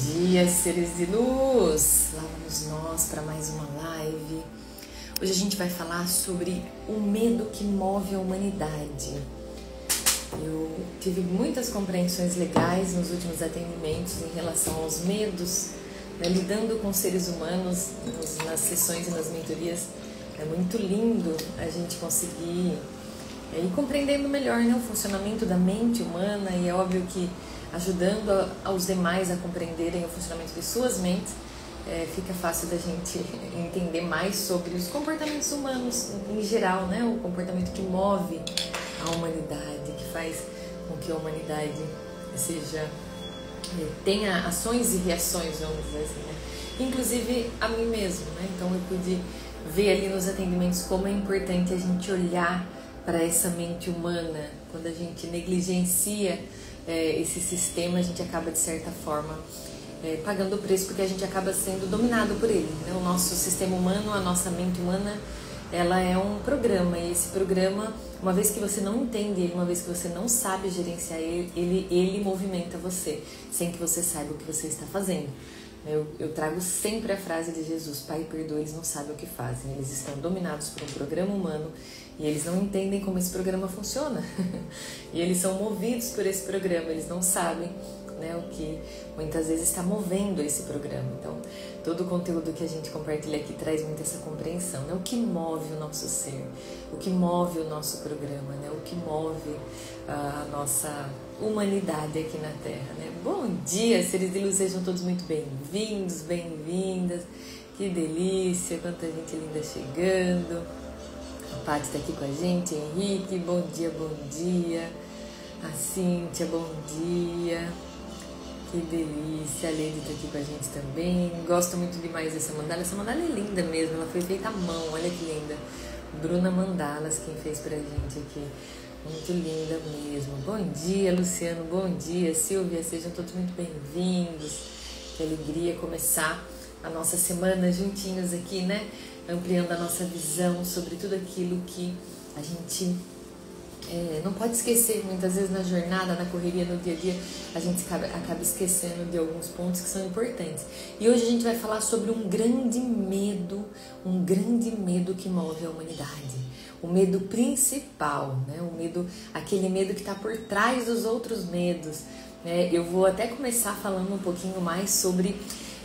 dia, seres de luz! Lá vamos nós para mais uma live. Hoje a gente vai falar sobre o medo que move a humanidade. Eu tive muitas compreensões legais nos últimos atendimentos em relação aos medos, né, lidando com seres humanos nas sessões e nas mentorias. É muito lindo a gente conseguir ir compreendendo melhor, né, o funcionamento da mente humana, e é óbvio que ajudando aos demais a compreenderem o funcionamento de suas mentes, fica fácil da gente entender mais sobre os comportamentos humanos em geral, né? O comportamento que move a humanidade, que faz com que a humanidade tenha ações e reações, vamos dizer assim, né? Inclusive a mim mesmo, né? Então eu pude ver ali nos atendimentos como é importante a gente olhar para essa mente humana. Quando a gente negligencia esse sistema, a gente acaba de certa forma pagando o preço, porque a gente acaba sendo dominado por ele, né? O nosso sistema humano, a nossa mente humana, ela é um programa, e esse programa, uma vez que você não entende ele, uma vez que você não sabe gerenciar ele movimenta você, sem que você saiba o que você está fazendo. Eu trago sempre a frase de Jesus: Pai, perdoa, eles não sabem o que fazem. Eles estão dominados por um programa humano e eles não entendem como esse programa funciona. E eles são movidos por esse programa, eles não sabem, né, o que muitas vezes está movendo esse programa. Então, todo o conteúdo que a gente compartilha aqui traz muito essa compreensão, né? O que move o nosso ser, o que move o nosso programa, né? O que move a nossa humanidade aqui na Terra, né? Bom dia, seres de luz, sejam todos muito bem-vindos, bem-vindas. Que delícia, quanta gente linda chegando. A Paty está aqui com a gente, Henrique, bom dia, bom dia. A Cíntia, bom dia. Que delícia, a Lady está aqui com a gente também. Gosto muito demais dessa mandala. Essa mandala é linda mesmo, ela foi feita à mão, olha que linda. Bruna Mandalas, quem fez pra gente aqui. Muito linda mesmo. Bom dia, Luciano, bom dia. Silvia, sejam todos muito bem-vindos. Que alegria começar a nossa semana juntinhos aqui, né? Ampliando a nossa visão sobre tudo aquilo que a gente não pode esquecer. Muitas vezes na jornada, na correria, no dia a dia, a gente acaba esquecendo de alguns pontos que são importantes. E hoje a gente vai falar sobre um grande medo que move a humanidade. O medo principal, né? O medo, aquele medo que está por trás dos outros medos, né? Eu vou até começar falando um pouquinho mais sobre,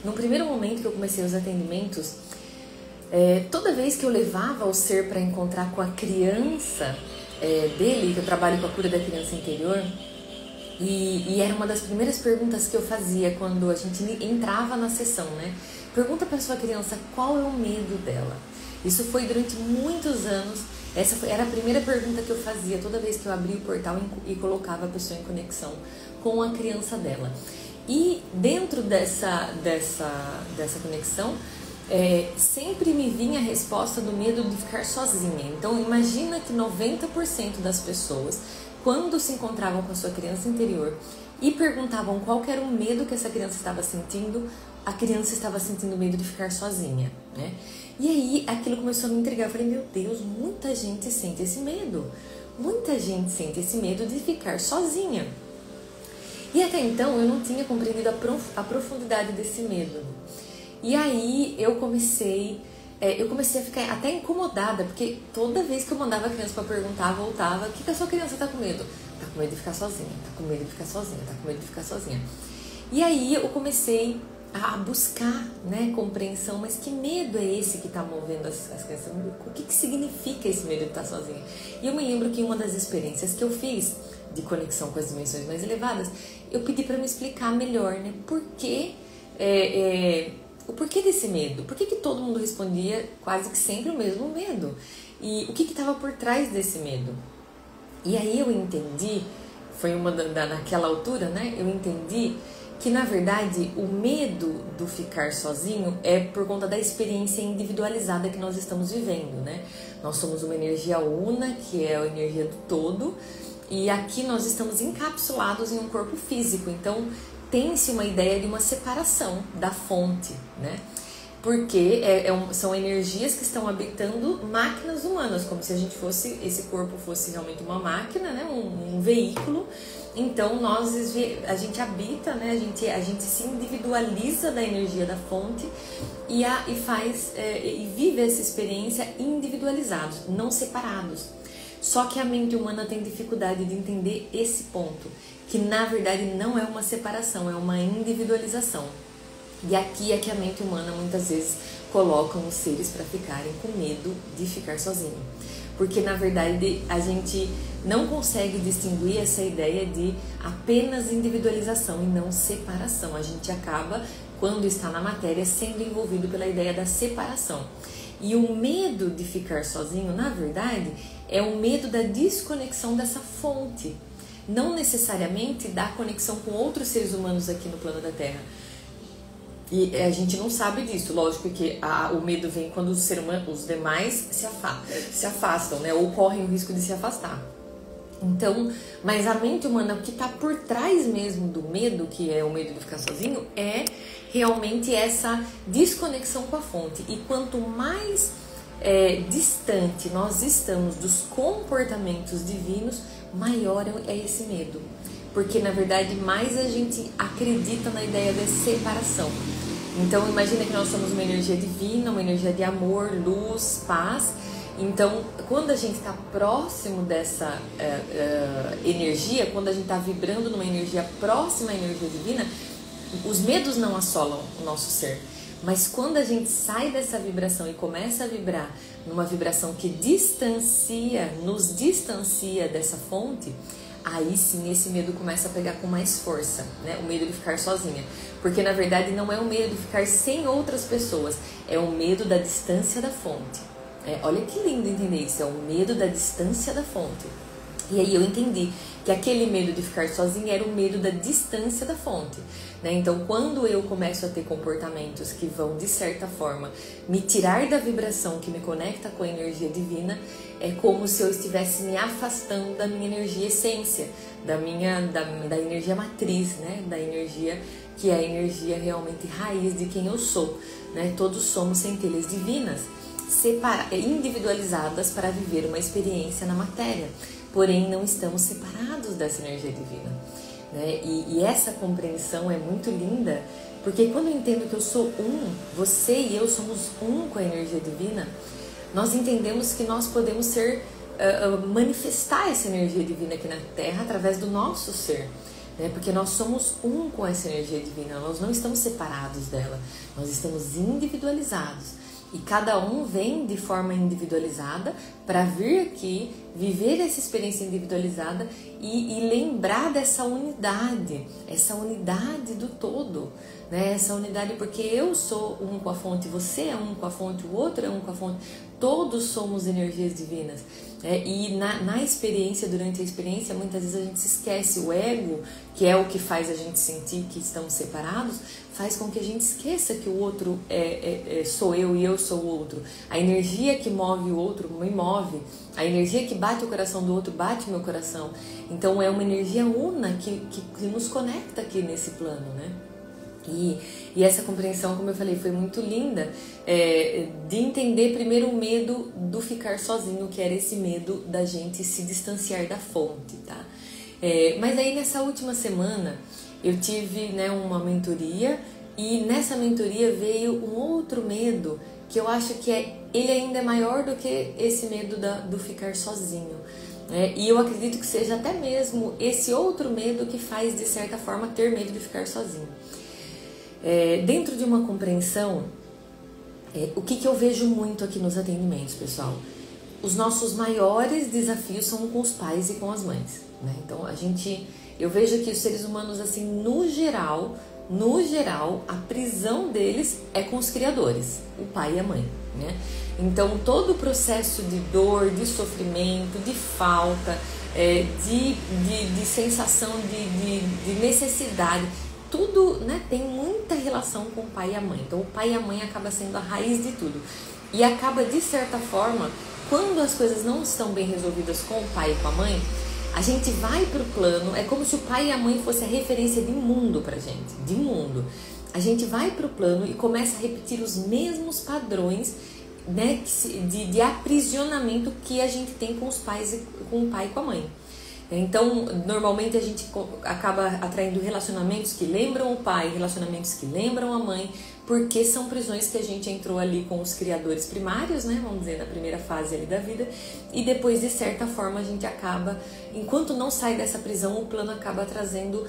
no primeiro momento que eu comecei os atendimentos, toda vez que eu levava o ser para encontrar com a criança dele, que eu trabalho com a cura da criança interior, e era uma das primeiras perguntas que eu fazia quando a gente entrava na sessão, né? Pergunta para sua criança qual é o medo dela. Isso foi durante muitos anos. Essa era a primeira pergunta que eu fazia toda vez que eu abria o portal e colocava a pessoa em conexão com a criança dela. E dentro dessa conexão, sempre me vinha a resposta do medo de ficar sozinha. Então imagina que 90% das pessoas, quando se encontravam com a sua criança interior e perguntavam qual era o medo que essa criança estava sentindo, a criança estava sentindo medo de ficar sozinha, né? E aí aquilo começou a me intrigar. Eu falei, meu Deus, muita gente sente esse medo. Muita gente sente esse medo de ficar sozinha. E até então eu não tinha compreendido a profundidade desse medo. E aí eu comecei a ficar até incomodada, porque toda vez que eu mandava a criança para perguntar, voltava: o que a sua criança tá com medo? Tá com medo de ficar sozinha, tá com medo de ficar sozinha, tá com medo de ficar sozinha. E aí eu comecei a buscar, né, compreensão, mas que medo é esse que está movendo as crianças? O que significa esse medo de estar sozinha? E eu me lembro que em uma das experiências que eu fiz de conexão com as dimensões mais elevadas, eu pedi para me explicar melhor, né, o porquê desse medo. Por que todo mundo respondia quase que sempre o mesmo medo? E o que estava por trás desse medo? E aí eu entendi, naquela altura, né, eu entendi que, na verdade, o medo do ficar sozinho é por conta da experiência individualizada que nós estamos vivendo, né? Nós somos uma energia una, que é a energia do todo, e aqui nós estamos encapsulados em um corpo físico, então tem-se uma ideia de uma separação da fonte, né? porque são energias que estão habitando máquinas humanas, como se esse corpo fosse realmente uma máquina, né? um veículo. Então a gente habita, né? a gente se individualiza da energia da fonte e vive essa experiência individualizados, não separados. Só que a mente humana tem dificuldade de entender esse ponto, que na verdade não é uma separação, é uma individualização. E aqui é que a mente humana muitas vezes coloca os seres para ficarem com medo de ficar sozinho. Porque na verdade a gente não consegue distinguir essa ideia de apenas individualização e não separação. A gente acaba, quando está na matéria, sendo envolvido pela ideia da separação. E o medo de ficar sozinho, na verdade, é o medo da desconexão dessa fonte. Não necessariamente da conexão com outros seres humanos aqui no plano da Terra. E a gente não sabe disso, lógico que o medo vem quando os demais se afastam, né? Ou correm o risco de se afastar. Então, mas a mente humana, o que está por trás mesmo do medo, que é o medo de ficar sozinho, é realmente essa desconexão com a fonte. E quanto mais distante nós estamos dos comportamentos divinos, maior é esse medo. Porque na verdade mais a gente acredita na ideia da separação. Então imagina que nós somos uma energia divina, uma energia de amor, luz, paz. Então quando a gente está próximo dessa energia, quando a gente está vibrando numa energia próxima à energia divina, os medos não assolam o nosso ser. Mas quando a gente sai dessa vibração e começa a vibrar numa vibração que nos distancia dessa fonte, aí sim esse medo começa a pegar com mais força, né? O medo de ficar sozinha. Porque na verdade não é o medo de ficar sem outras pessoas, é o medo da distância da fonte. Olha que lindo entender isso, é o medo da distância da fonte. E aí eu entendi que aquele medo de ficar sozinha era o medo da distância da fonte, né? Então quando eu começo a ter comportamentos que vão de certa forma me tirar da vibração que me conecta com a energia divina, é como se eu estivesse me afastando da minha energia essência, da energia matriz, né? Da energia que é a energia realmente raiz de quem eu sou, né? Todos somos centelhas divinas, individualizadas para viver uma experiência na matéria, porém não estamos separados dessa energia divina, né? E essa compreensão é muito linda, porque quando eu entendo que eu sou você e eu somos com a energia divina, nós entendemos que nós podemos manifestar essa energia divina aqui na Terra através do nosso ser, né? Porque nós somos com essa energia divina, nós não estamos separados dela, nós estamos individualizados. E cada um vem de forma individualizada para vir aqui, viver essa experiência individualizada e lembrar dessa unidade do todo, né? Essa unidade, porque eu sou com a fonte, você é com a fonte, o outro é com a fonte, todos somos energias divinas. E na experiência, durante a experiência, muitas vezes a gente se esquece, o ego, que é o que faz a gente sentir que estamos separados, faz com que a gente esqueça que o outro sou eu e eu sou o outro. A energia que move o outro me move, a energia que bate o coração do outro bate o meu coração. Então é uma energia una que nos conecta aqui nesse plano, né? E essa compreensão, como eu falei, foi muito linda, de entender primeiro o medo do ficar sozinho, que era esse medo da gente se distanciar da fonte, tá? Mas aí nessa última semana eu tive, né, uma mentoria, e nessa mentoria veio um outro medo que eu acho que ele ainda é maior do que esse medo do ficar sozinho. E eu acredito que seja até mesmo esse outro medo que faz, de certa forma, ter medo de ficar sozinho. Dentro de uma compreensão, o que eu vejo muito aqui nos atendimentos, pessoal? Os nossos maiores desafios são com os pais e com as mães, né? Então eu vejo que os seres humanos, assim, no geral, a prisão deles é com os criadores, o pai e a mãe, né? Então todo o processo de dor, de sofrimento, de falta, de sensação de necessidade, tudo, né, tem muita relação com o pai e a mãe. Então o pai e a mãe acaba sendo a raiz de tudo. E acaba, de certa forma, quando as coisas não estão bem resolvidas com o pai e com a mãe, a gente vai pro plano, é como se o pai e a mãe fosse a referência de mundo pra gente, de mundo. a gente vai para o plano e começa a repetir os mesmos padrões, né, de aprisionamento que a gente tem com os pais, com o pai e com a mãe. Então, normalmente a gente acaba atraindo relacionamentos que lembram o pai, relacionamentos que lembram a mãe, porque são prisões que a gente entrou ali com os criadores primários, né, vamos dizer, na primeira fase ali da vida, e depois, de certa forma, a gente acaba, enquanto não sai dessa prisão, o plano acaba trazendo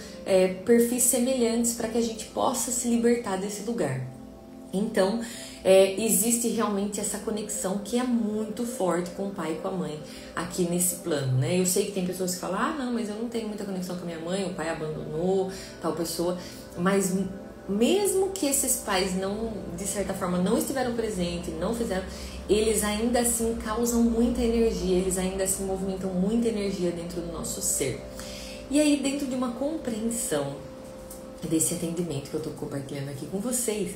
perfis semelhantes para que a gente possa se libertar desse lugar. Então, existe realmente essa conexão que é muito forte com o pai e com a mãe aqui nesse plano, né? Eu sei que tem pessoas que falam, não, mas eu não tenho muita conexão com a minha mãe, o pai abandonou tal pessoa, mas mesmo que esses pais não, de certa forma, não estiveram presentes, não fizeram, eles ainda assim causam muita energia, eles ainda assim movimentam muita energia dentro do nosso ser. E aí, dentro de uma compreensão desse atendimento que eu estou compartilhando aqui com vocês,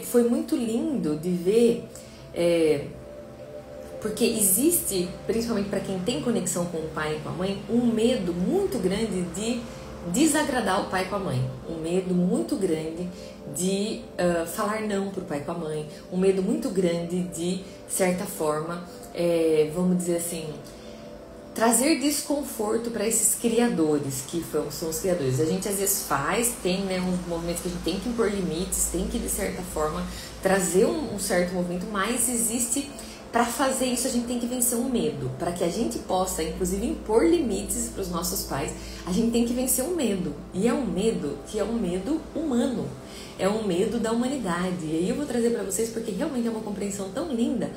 foi muito lindo de ver, porque existe, principalmente para quem tem conexão com o pai e com a mãe, um medo muito grande de desagradar o pai com a mãe, um medo muito grande de falar não para o pai com a mãe, um medo muito grande de, certa forma, vamos dizer assim, trazer desconforto para esses criadores, que são os criadores. A gente às vezes tem, né, uns movimentos que a gente tem que impor limites, tem que, de certa forma, trazer um certo movimento, mas existe, para fazer isso a gente tem que vencer um medo. Para que a gente possa, inclusive, impor limites para os nossos pais, a gente tem que vencer um medo. E é um medo que é um medo humano, é um medo da humanidade. E aí eu vou trazer para vocês, porque realmente é uma compreensão tão linda,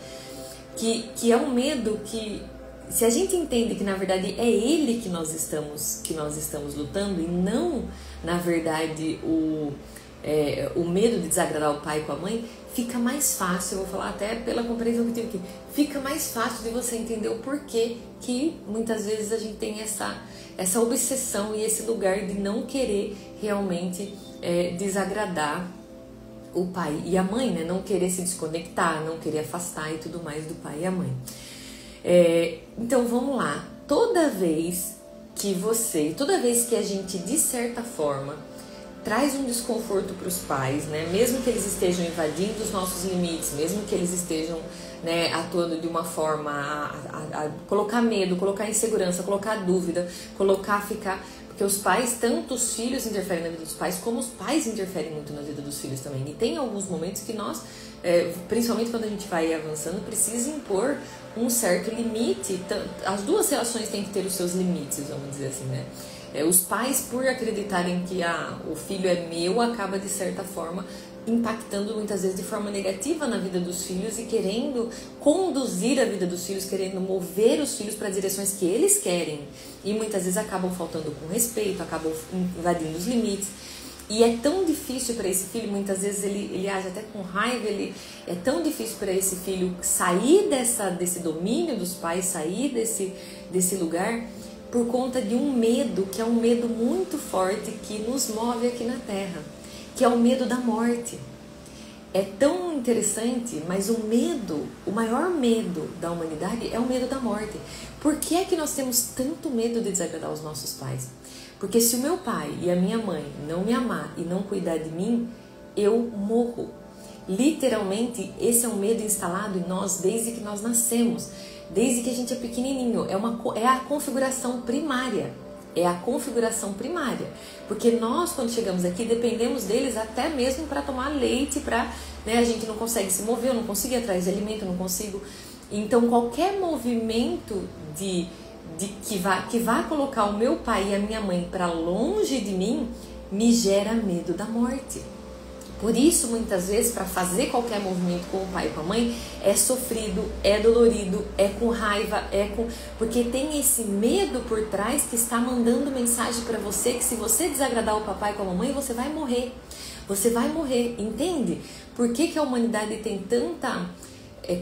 que é um medo que, se a gente entende que na verdade é ele que nós estamos lutando, e não, na verdade, o medo de desagradar o pai com a mãe, fica mais fácil, eu vou falar até pela compreensão que eu tive aqui, fica mais fácil de você entender o porquê que muitas vezes a gente tem essa obsessão e esse lugar de não querer realmente desagradar o pai e a mãe, né? Não querer se desconectar, não querer afastar e tudo mais do pai e a mãe. Então vamos lá, toda vez que a gente, de certa forma, traz um desconforto para os pais, né? Mesmo que eles estejam invadindo os nossos limites, mesmo que eles estejam, né, atuando de uma forma a colocar medo, colocar insegurança, colocar dúvida, porque os pais, tanto os filhos interferem na vida dos pais, como os pais interferem muito na vida dos filhos também. E tem alguns momentos que nós, principalmente quando a gente vai avançando, precisa impor um certo limite. As duas relações têm que ter os seus limites, vamos dizer assim, né? Os pais, por acreditarem que o filho é meu, acaba, de certa forma, impactando muitas vezes de forma negativa na vida dos filhos e querendo conduzir a vida dos filhos, querendo mover os filhos para direções que eles querem. E muitas vezes acabam faltando com respeito, acabam invadindo os limites. E é tão difícil para esse filho, muitas vezes ele age até com raiva, é tão difícil para esse filho sair desse domínio dos pais, sair desse lugar, por conta de um medo, que é um medo muito forte que nos move aqui na Terra, que é o medo da morte. É tão interessante, mas o maior medo da humanidade é o medo da morte. Por que é que nós temos tanto medo de desagradar os nossos pais? Porque se o meu pai e a minha mãe não me amar e não cuidar de mim, eu morro. Literalmente, esse é um medo instalado em nós desde que nós nascemos, desde que a gente é pequenininho. É a configuração primária. É a configuração primária. Porque nós, quando chegamos aqui, dependemos deles até mesmo para tomar leite, a gente não consegue se mover, eu não consigo ir atrás de alimento, eu não consigo. Então, qualquer movimento que vá colocar o meu pai e a minha mãe para longe de mim, me gera medo da morte. Por isso, muitas vezes, para fazer qualquer movimento com o pai e com a mãe, é sofrido, é dolorido, é com raiva, porque tem esse medo por trás que está mandando mensagem para você que se você desagradar o papai e com a mamãe, você vai morrer. Você vai morrer, entende? Por que a humanidade tem tanta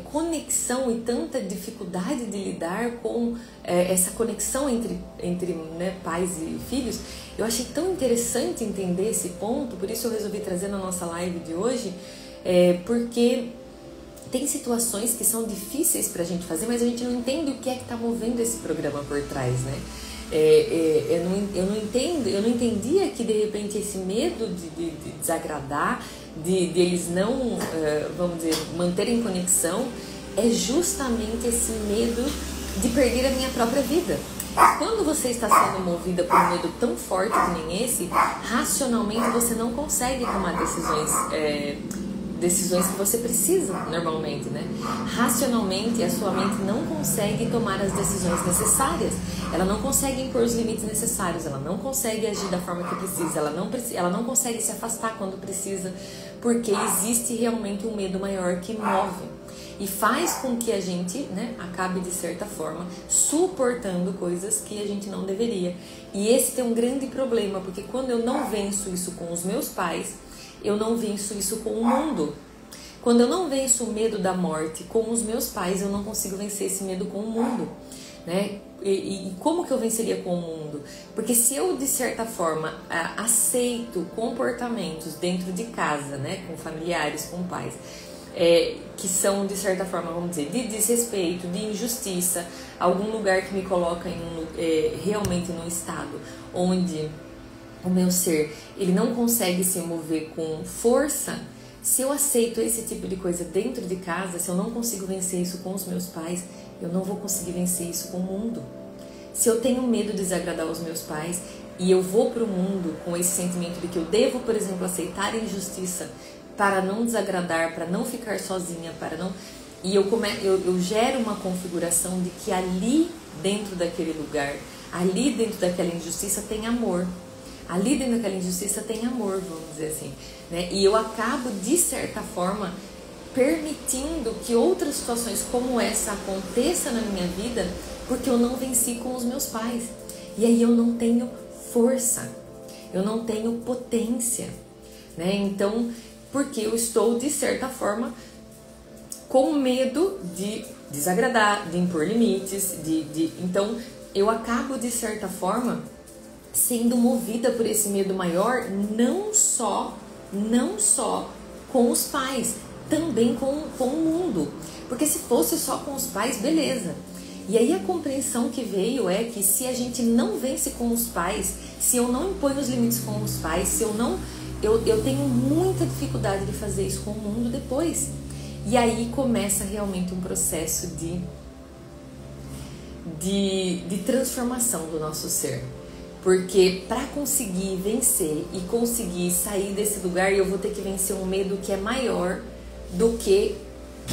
conexão e tanta dificuldade de lidar com essa conexão entre né, pais e filhos? Eu achei tão interessante entender esse ponto, por isso eu resolvi trazer na nossa live de hoje, porque tem situações que são difíceis pra gente fazer, mas a gente não entende o que é que tá movendo esse programa por trás, né? Eu não entendia que de repente esse medo de desagradar, de eles não, vamos dizer, manterem conexão, é justamente esse medo de perder a minha própria vida. Quando você está sendo movida por um medo tão forte que nem esse, racionalmente você não consegue tomar decisões que você precisa normalmente, né? Racionalmente a sua mente não consegue tomar as decisões necessárias, ela não consegue impor os limites necessários, ela não consegue agir da forma que precisa, ela não consegue se afastar quando precisa, porque existe realmente um medo maior que move e faz com que a gente, né, acabe de certa forma suportando coisas que a gente não deveria. E esse tem um grande problema, porque quando eu não venço isso com os meus pais, eu não venço isso com o mundo. Quando eu não venço o medo da morte com os meus pais, eu não consigo vencer esse medo com o mundo, né? E como que eu venceria com o mundo? Porque se eu, de certa forma, aceito comportamentos dentro de casa, né, com familiares, com pais, que são, de certa forma, vamos dizer, de desrespeito, de injustiça, algum lugar que me coloca realmente num estado onde o meu ser, ele não consegue se mover com força. Se eu aceito esse tipo de coisa dentro de casa, se eu não consigo vencer isso com os meus pais, eu não vou conseguir vencer isso com o mundo. Se eu tenho medo de desagradar os meus pais e eu vou para o mundo com esse sentimento de que eu devo, por exemplo, aceitar a injustiça para não desagradar, para não ficar sozinha, e eu gero uma configuração de que ali dentro daquele lugar, ali dentro daquela injustiça tem amor. Ali dentro daquela injustiça tem amor, vamos dizer assim, né? E eu acabo, de certa forma, permitindo que outras situações como essa aconteçam na minha vida, porque eu não venci com os meus pais. E aí eu não tenho força, eu não tenho potência, né? Então, porque eu estou, de certa forma, com medo de desagradar, de impor limites, então eu acabo, de certa forma, sendo movida por esse medo maior, não só com os pais, também com o mundo. Porque se fosse só com os pais, beleza. E aí a compreensão que veio é que se a gente não vence com os pais, se eu não imponho os limites com os pais, se eu não... Eu tenho muita dificuldade de fazer isso com o mundo depois. E aí começa realmente um processo de transformação do nosso ser. Porque para conseguir vencer e conseguir sair desse lugar, eu vou ter que vencer um medo que é maior do que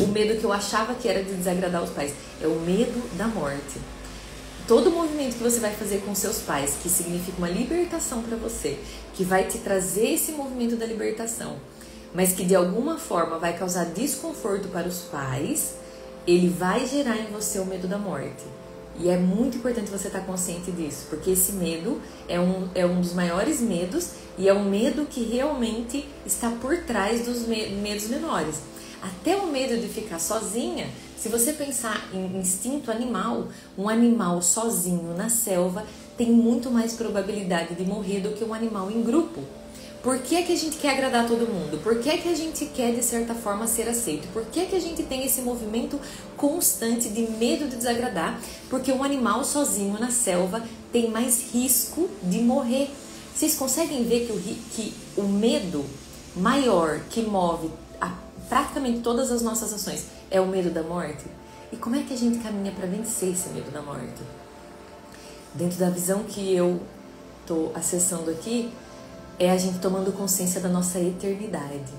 o medo que eu achava que era de desagradar os pais. É o medo da morte. Todo movimento que você vai fazer com seus pais, que significa uma libertação para você, que vai te trazer esse movimento da libertação, mas que de alguma forma vai causar desconforto para os pais, ele vai gerar em você o medo da morte. E é muito importante você estar consciente disso, porque esse medo é um dos maiores medos e é um medo que realmente está por trás dos medos menores. Até o medo de ficar sozinha, se você pensar em instinto animal, um animal sozinho na selva tem muito mais probabilidade de morrer do que um animal em grupo. Por que a gente quer agradar todo mundo? Por que a gente quer, de certa forma, ser aceito? Por que a gente tem esse movimento constante de medo de desagradar? Porque um animal sozinho na selva tem mais risco de morrer. Vocês conseguem ver que o medo maior que move praticamente todas as nossas ações é o medo da morte? E como é que a gente caminha para vencer esse medo da morte? Dentro da visão que eu estou acessando aqui, é a gente tomando consciência da nossa eternidade.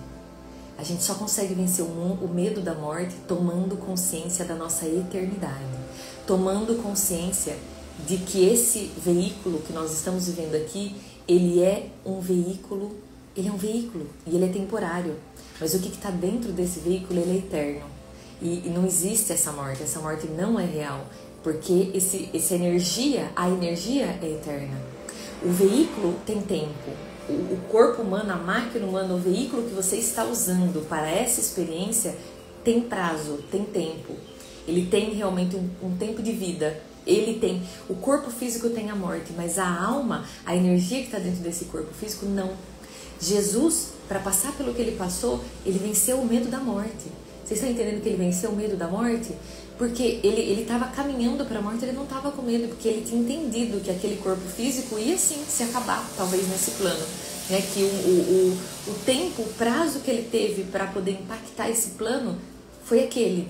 A gente só consegue vencer o medo da morte tomando consciência da nossa eternidade. Tomando consciência de que esse veículo que nós estamos vivendo aqui, ele é um veículo e ele é temporário. Mas o que está dentro desse veículo, ele é eterno. E não existe essa morte não é real. Porque essa energia, a energia é eterna. O veículo tem tempo. O corpo humano, a máquina humana, o veículo que você está usando para essa experiência tem prazo, tem tempo. Ele tem realmente um tempo de vida. O corpo físico tem a morte, mas a alma, a energia que está dentro desse corpo físico, não. Jesus, para passar pelo que ele passou, ele venceu o medo da morte. Vocês estão entendendo que ele venceu o medo da morte? porque ele estava caminhando para a morte, ele não estava com medo, porque ele tinha entendido que aquele corpo físico ia sim se acabar, talvez nesse plano. Né? Que o tempo, o prazo que ele teve para poder impactar esse plano foi aquele.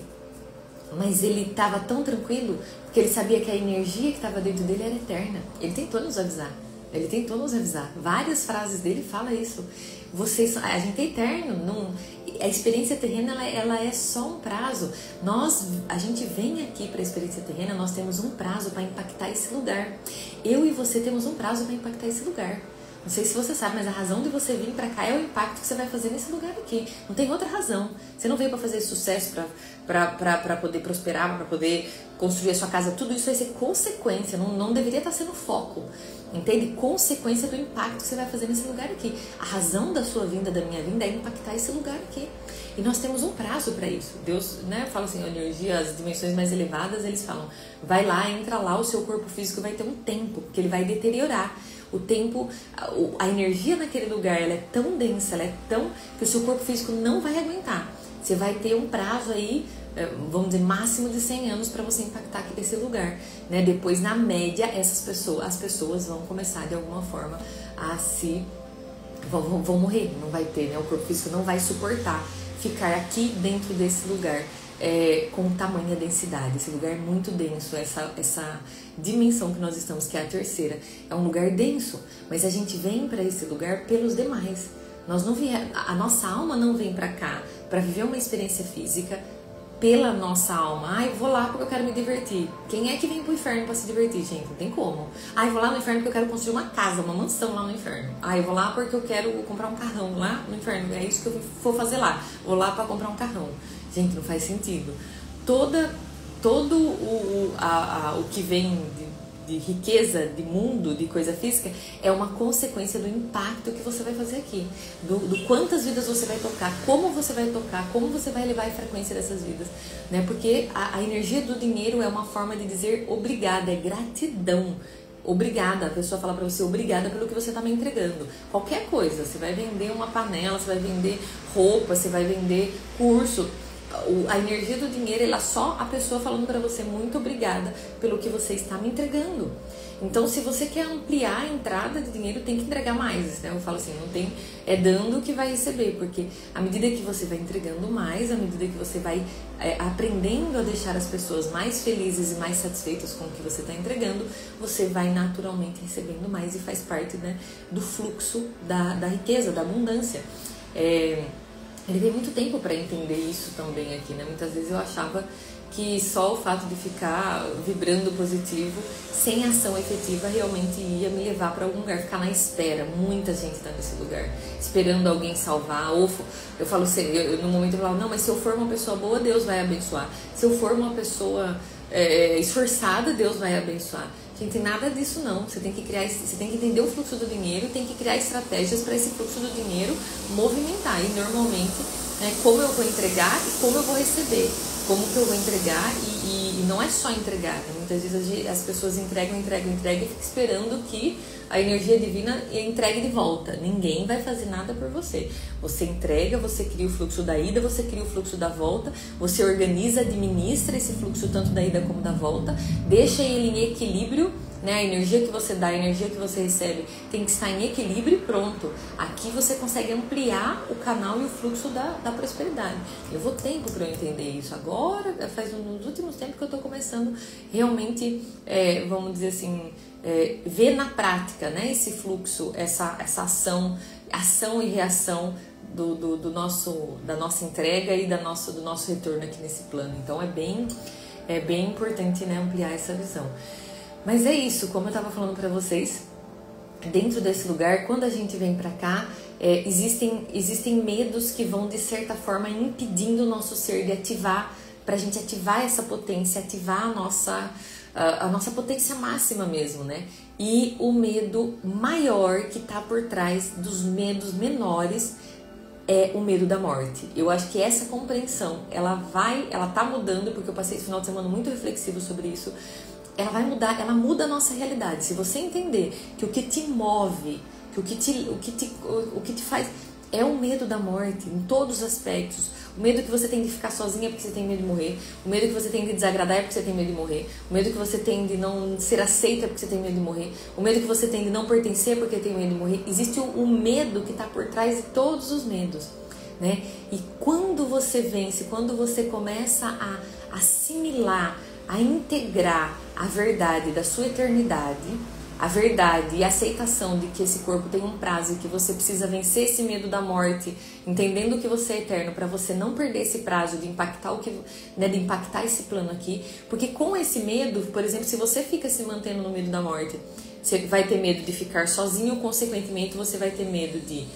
Mas ele estava tão tranquilo, porque ele sabia que a energia que estava dentro dele era eterna. Ele tentou nos avisar. Ele tentou nos avisar. Várias frases dele falam isso. A gente é eterno. Não, a experiência terrena ela é só um prazo. A gente vem aqui para a experiência terrena, nós temos um prazo para impactar esse lugar. Eu e você temos um prazo para impactar esse lugar. Não sei se você sabe, mas a razão de você vir pra cá é o impacto que você vai fazer nesse lugar aqui. Não tem outra razão. Você não veio pra fazer sucesso, pra poder prosperar, pra poder construir a sua casa. Tudo isso vai ser consequência, não deveria estar sendo foco. Entende? Consequência do impacto que você vai fazer nesse lugar aqui. A razão da sua vinda, da minha vinda, é impactar esse lugar aqui. E nós temos um prazo para isso. Deus, né, fala assim, a energia, as dimensões mais elevadas, eles falam, vai lá, entra lá, o seu corpo físico vai ter um tempo, porque ele vai deteriorar. O tempo, a energia naquele lugar, ela é tão densa, ela é tão... que o seu corpo físico não vai aguentar. Você vai ter um prazo aí, vamos dizer, máximo de 100 anos para você impactar aqui nesse lugar. Né? Depois, na média, as pessoas vão começar de alguma forma a se... vão morrer, não vai ter, né? O corpo físico não vai suportar ficar aqui dentro desse lugar. Com tamanha densidade, esse lugar é muito denso, essa dimensão que nós estamos, que é a terceira, é um lugar denso, mas a gente vem para esse lugar pelos demais. A nossa alma não vem para cá para viver uma experiência física pela nossa alma. Eu vou lá porque eu quero me divertir. Quem é que vem pro inferno para se divertir, gente? Não tem como. Eu vou lá no inferno porque eu quero construir uma casa, uma mansão lá no inferno. Eu vou lá porque eu quero comprar um carrão lá no inferno. É isso que eu vou fazer lá. Vou lá para comprar um carrão. Gente, não faz sentido. Todo o que vem de riqueza, de mundo, de coisa física, é uma consequência do impacto que você vai fazer aqui. Do quantas vidas você vai tocar, como você vai levar a frequência dessas vidas. Né? Porque a energia do dinheiro é uma forma de dizer obrigada, é gratidão. Obrigada, a pessoa fala pra você obrigada pelo que você tá me entregando. Qualquer coisa, você vai vender uma panela, você vai vender roupa, você vai vender curso. A energia do dinheiro, ela só a pessoa falando para você muito obrigada pelo que você está me entregando. Então, se você quer ampliar a entrada de dinheiro, tem que entregar mais, né? Eu falo assim, não tem, é dando que vai receber, porque à medida que você vai entregando mais, à medida que você vai aprendendo a deixar as pessoas mais felizes e mais satisfeitas com o que você está entregando, você vai naturalmente recebendo mais e faz parte, né, do fluxo da riqueza, da abundância. Ele tem muito tempo para entender isso também aqui, né? Muitas vezes eu achava que só o fato de ficar vibrando positivo, sem ação efetiva, realmente ia me levar para algum lugar, ficar na espera. Muita gente está nesse lugar, esperando alguém salvar. Ou eu falo assim, no momento eu falo, não, mas se eu for uma pessoa boa, Deus vai abençoar. Se eu for uma pessoa esforçada, Deus vai abençoar. Gente, nada disso não. Você tem que entender o fluxo do dinheiro, tem que criar estratégias para esse fluxo do dinheiro movimentar. E normalmente, como eu vou entregar e como eu vou receber. Como que eu vou entregar e não é só entregar. Né? Muitas vezes as pessoas entregam e ficam esperando que a energia divina entregue de volta. Ninguém vai fazer nada por você. Você entrega, você cria o fluxo da ida, você cria o fluxo da volta, você organiza, administra esse fluxo tanto da ida como da volta, deixa ele em equilíbrio, né? A energia que você dá, a energia que você recebe tem que estar em equilíbrio e pronto. Aqui você consegue ampliar o canal e o fluxo da prosperidade. Levou tempo para eu entender isso. Agora, faz nos últimos tempos que eu estou começando realmente, vamos dizer assim, ver na prática, né, esse fluxo, essa ação e reação da nossa entrega e do nosso retorno aqui nesse plano. Então é bem importante, né, ampliar essa visão. Mas é isso, como eu estava falando para vocês, dentro desse lugar, quando a gente vem para cá, existem medos que vão de certa forma impedindo o nosso ser de ativar, para a gente ativar essa potência, ativar a nossa potência máxima mesmo, né? E o medo maior que está por trás dos medos menores é o medo da morte. Eu acho que essa compreensão, ela tá mudando, porque eu passei esse final de semana muito reflexivo sobre isso. Ela vai mudar, ela muda a nossa realidade. Se você entender que o que te move, que o que te faz é o medo da morte, em todos os aspectos. O medo que você tem de ficar sozinha é porque você tem medo de morrer. O medo que você tem de desagradar é porque você tem medo de morrer. O medo que você tem de não ser aceita é porque você tem medo de morrer. O medo que você tem de não pertencer é porque tem medo de morrer. Existe o medo que está por trás de todos os medos, né? E quando você vence, quando você começa a assimilar, a integrar a verdade da sua eternidade, a verdade e a aceitação de que esse corpo tem um prazo e que você precisa vencer esse medo da morte, entendendo que você é eterno, para você não perder esse prazo de impactar de impactar esse plano aqui, porque com esse medo, por exemplo, se você fica se mantendo no medo da morte, você vai ter medo de ficar sozinho, consequentemente você vai ter medo de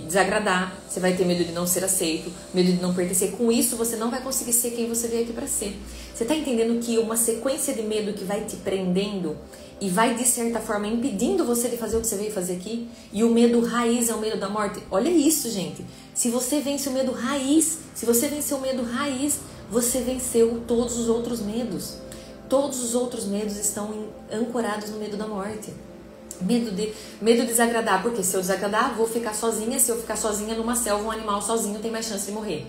desagradar, você vai ter medo de não ser aceito, medo de não pertencer. Com isso, você não vai conseguir ser quem você veio aqui para ser. Você está entendendo que uma sequência de medo que vai te prendendo e vai, de certa forma, impedindo você de fazer o que você veio fazer aqui? E o medo raiz é o medo da morte? Olha isso, gente. Se você vence o medo raiz, se você venceu o medo raiz, você venceu todos os outros medos. Todos os outros medos estão ancorados no medo da morte. Medo de desagradar, porque se eu desagradar, vou ficar sozinha. Se eu ficar sozinha numa selva, um animal sozinho tem mais chance de morrer.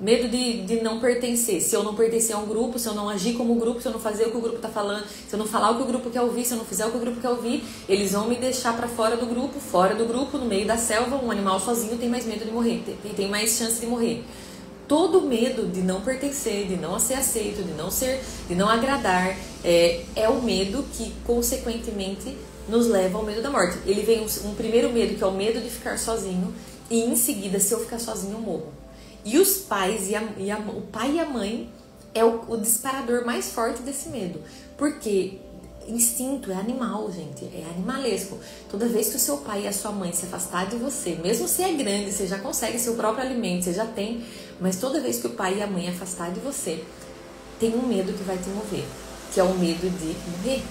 Medo de não pertencer. Se eu não pertencer a um grupo, se eu não agir como o grupo, se eu não fazer o que o grupo está falando, se eu não falar o que o grupo quer ouvir, se eu não fizer o que o grupo quer ouvir, eles vão me deixar para fora do grupo, no meio da selva, um animal sozinho tem mais medo de morrer, tem mais chance de morrer. Todo medo de não pertencer, de não ser aceito, de não agradar, é o medo que, consequentemente, nos leva ao medo da morte. Ele vem um primeiro medo, que é o medo de ficar sozinho, e em seguida, se eu ficar sozinho, eu morro. E os pais, o pai e a mãe é o disparador mais forte desse medo. Porque instinto é animal, gente, é animalesco. Toda vez que o seu pai e a sua mãe se afastar de você, mesmo se é grande, você já consegue seu próprio alimento, você já tem, mas toda vez que o pai e a mãe afastar de você, tem um medo que vai te mover, que é o medo de morrer.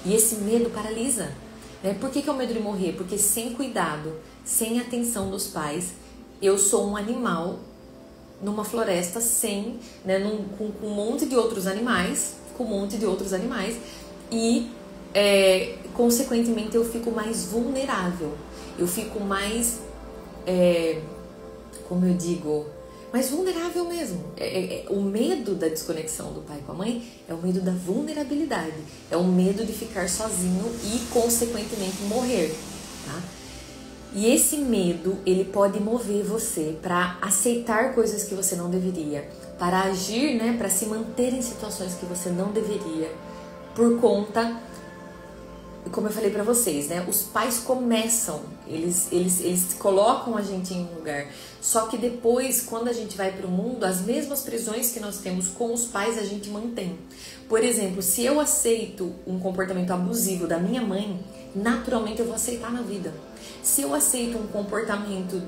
E esse medo paralisa, né? Por que é o medo de morrer? Porque sem cuidado, sem atenção dos pais, eu sou um animal numa floresta com um monte de outros animais, e consequentemente eu fico mais vulnerável, eu fico mais, como eu digo, mais vulnerável mesmo. O medo da desconexão do pai com a mãe é o medo da vulnerabilidade, é o medo de ficar sozinho e consequentemente morrer, tá? E esse medo, ele pode mover você para aceitar coisas que você não deveria, para agir, né, para se manter em situações que você não deveria, por conta, como eu falei para vocês, né, os pais começam, eles colocam a gente em um lugar, só que depois, quando a gente vai para o mundo, as mesmas prisões que nós temos com os pais, a gente mantém. Por exemplo, se eu aceito um comportamento abusivo da minha mãe, naturalmente eu vou aceitar na vida. Se eu aceito um comportamento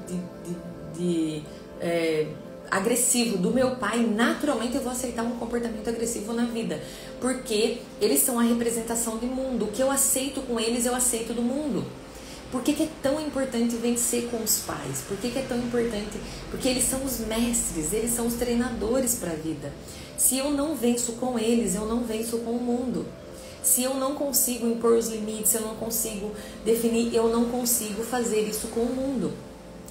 agressivo do meu pai, naturalmente eu vou aceitar um comportamento agressivo na vida, porque eles são a representação do mundo. O que eu aceito com eles, eu aceito do mundo. Por que é tão importante vencer com os pais? Por que é tão importante? Porque eles são os mestres, eles são os treinadores para a vida. Se eu não venço com eles, eu não venço com o mundo. Se eu não consigo impor os limites, se eu não consigo definir, eu não consigo fazer isso com o mundo.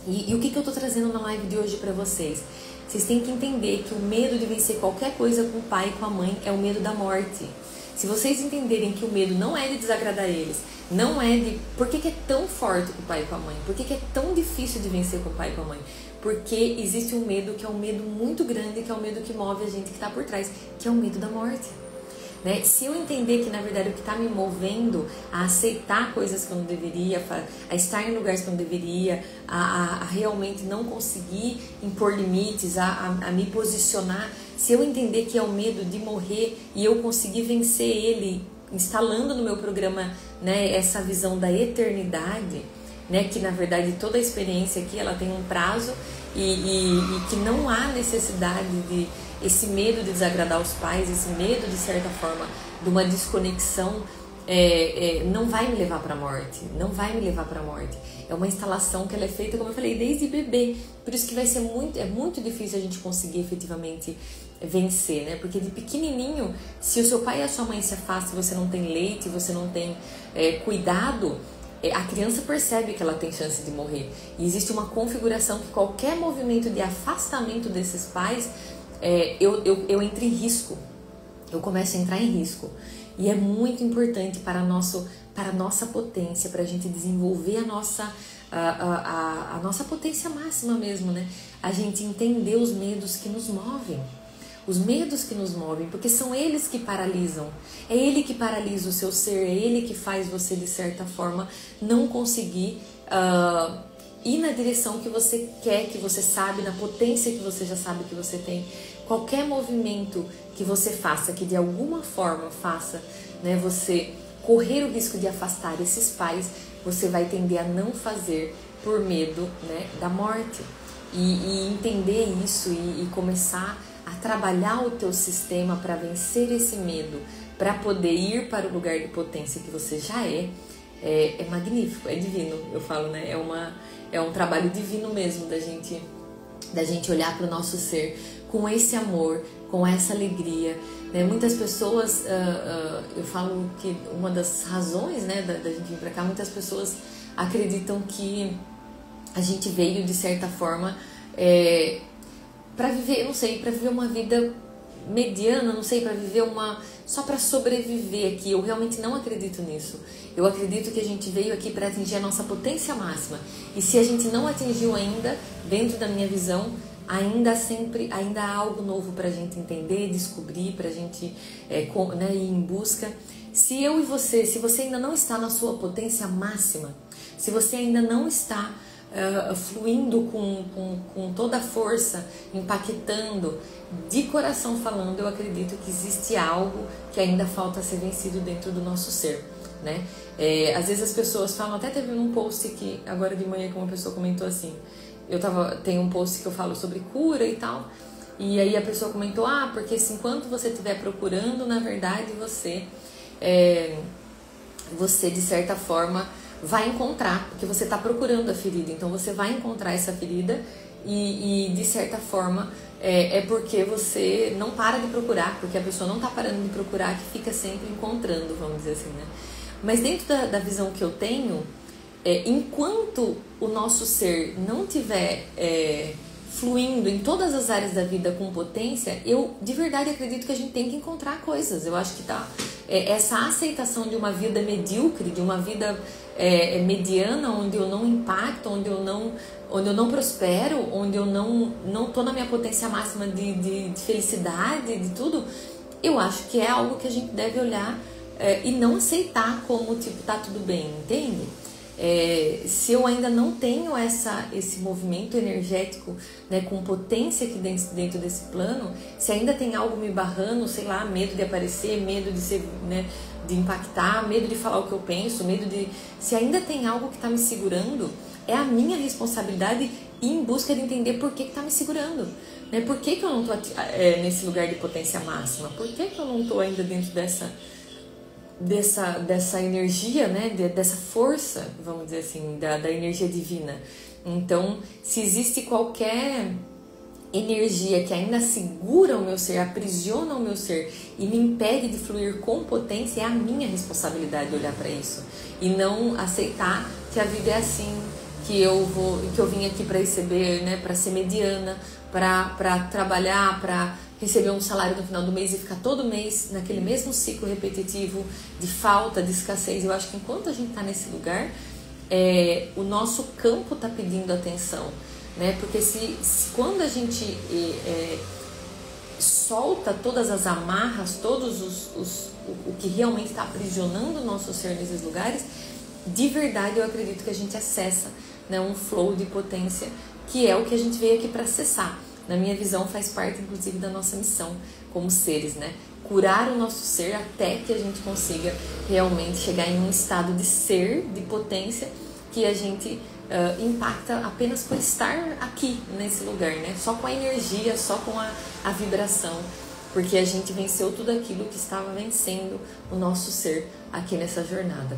E o que eu estou trazendo na live de hoje para vocês? Vocês têm que entender que o medo de vencer qualquer coisa com o pai e com a mãe é o medo da morte. Se vocês entenderem que o medo não é de desagradar eles, não é de... Por que é tão forte com o pai e com a mãe? Por que é tão difícil de vencer com o pai e com a mãe? Porque existe um medo que é um medo muito grande, que é o medo que move a gente que está por trás, que é o medo da morte. Né? Se eu entender que, na verdade, o que está me movendo a aceitar coisas que eu não deveria, a estar em lugares que eu não deveria, a realmente não conseguir impor limites, a me posicionar, se eu entender que é o medo de morrer e eu conseguir vencer ele, instalando no meu programa, né, essa visão da eternidade, né, que, na verdade, toda a experiência aqui ela tem um prazo e que não há necessidade de... Esse medo de desagradar os pais, esse medo, de certa forma, de uma desconexão, não vai me levar para a morte. Não vai me levar para a morte. É uma instalação que ela é feita, como eu falei, desde bebê. Por isso que vai ser muito difícil a gente conseguir efetivamente vencer, né? Porque de pequenininho, se o seu pai e a sua mãe se afastam, você não tem leite, você não tem cuidado, a criança percebe que ela tem chance de morrer. E existe uma configuração que qualquer movimento de afastamento desses pais, eu entro em risco. Eu começo a entrar em risco. E é muito importante para a nossa potência, para a gente desenvolver a nossa potência máxima mesmo, né? A gente entender os medos que nos movem. Os medos que nos movem, porque são eles que paralisam. É ele que paralisa o seu ser, é ele que faz você, de certa forma, não conseguir ir na direção que você quer, que você sabe, na potência que você já sabe que você tem. Qualquer movimento que você faça, que de alguma forma faça, né, você correr o risco de afastar esses pais, você vai tender a não fazer por medo, né, da morte. E entender isso e começar a trabalhar o teu sistema para vencer esse medo, para poder ir para o lugar de potência que você já é magnífico, é divino, eu falo, né? É um trabalho divino mesmo da gente olhar para o nosso ser com esse amor, com essa alegria, né? Muitas pessoas, eu falo que uma das razões, né, da gente vir para cá, muitas pessoas acreditam que a gente veio, de certa forma, para viver, eu não sei, para viver uma vida mediana, não sei, para viver só para sobreviver aqui. Eu realmente não acredito nisso. Eu acredito que a gente veio aqui para atingir a nossa potência máxima. E se a gente não atingiu ainda, dentro da minha visão, ainda há algo novo para a gente entender, descobrir, para a gente né, ir em busca. Se eu e você, se você ainda não está na sua potência máxima, se você ainda não está fluindo com toda a força, impactando, de coração falando, eu acredito que existe algo que ainda falta ser vencido dentro do nosso ser, né? Às vezes as pessoas falam, até teve um post que agora de manhã que uma pessoa comentou assim, tem um post que eu falo sobre cura e tal, e aí a pessoa comentou, porque assim, enquanto você estiver procurando, na verdade você de certa forma vai encontrar, porque você está procurando a ferida, então você vai encontrar essa ferida e de certa forma porque você não para de procurar, porque a pessoa não está parando de procurar, que fica sempre encontrando, vamos dizer assim, né? Mas dentro da visão que eu tenho, enquanto o nosso ser não tiver fluindo em todas as áreas da vida com potência, eu de verdade acredito que a gente tem que encontrar coisas. Eu acho que essa aceitação de uma vida medíocre, de uma vida mediana, onde eu não impacto, onde eu não prospero, onde eu não tô na minha potência máxima de felicidade, de tudo, eu acho que é algo que a gente deve olhar e não aceitar como, tipo, tá tudo bem, entende? Se eu ainda não tenho esse movimento energético, né, com potência aqui dentro desse plano, se ainda tem algo me barrando, sei lá, medo de aparecer, medo de ser, né, de impactar, medo de falar o que eu penso, se ainda tem algo que está me segurando, é a minha responsabilidade ir em busca de entender por que está me segurando, né? Por que eu não estou nesse lugar de potência máxima? Por que eu não estou ainda dentro dessa energia, né, dessa força, vamos dizer assim, da energia divina? Então, se existe qualquer energia que ainda segura o meu ser, aprisiona o meu ser e me impede de fluir com potência, é a minha responsabilidade olhar para isso e não aceitar que a vida é assim, que eu vim aqui para receber, né, para ser mediana, para trabalhar, para receber um salário no final do mês e ficar todo mês naquele mesmo ciclo repetitivo de falta, de escassez. Eu acho que enquanto a gente está nesse lugar, o nosso campo está pedindo atenção, né? Porque se quando a gente solta todas as amarras, o que realmente está aprisionando o nosso ser nesses lugares, de verdade eu acredito que a gente acessa, né, um flow de potência, que é o que a gente veio aqui para acessar. Na minha visão, faz parte, inclusive, da nossa missão como seres, né? Curar o nosso ser até que a gente consiga realmente chegar em um estado de ser, de potência, que a gente impacta apenas por estar aqui, nesse lugar, né? Só com a energia, só com a vibração, porque a gente venceu tudo aquilo que estava vencendo o nosso ser aqui nessa jornada.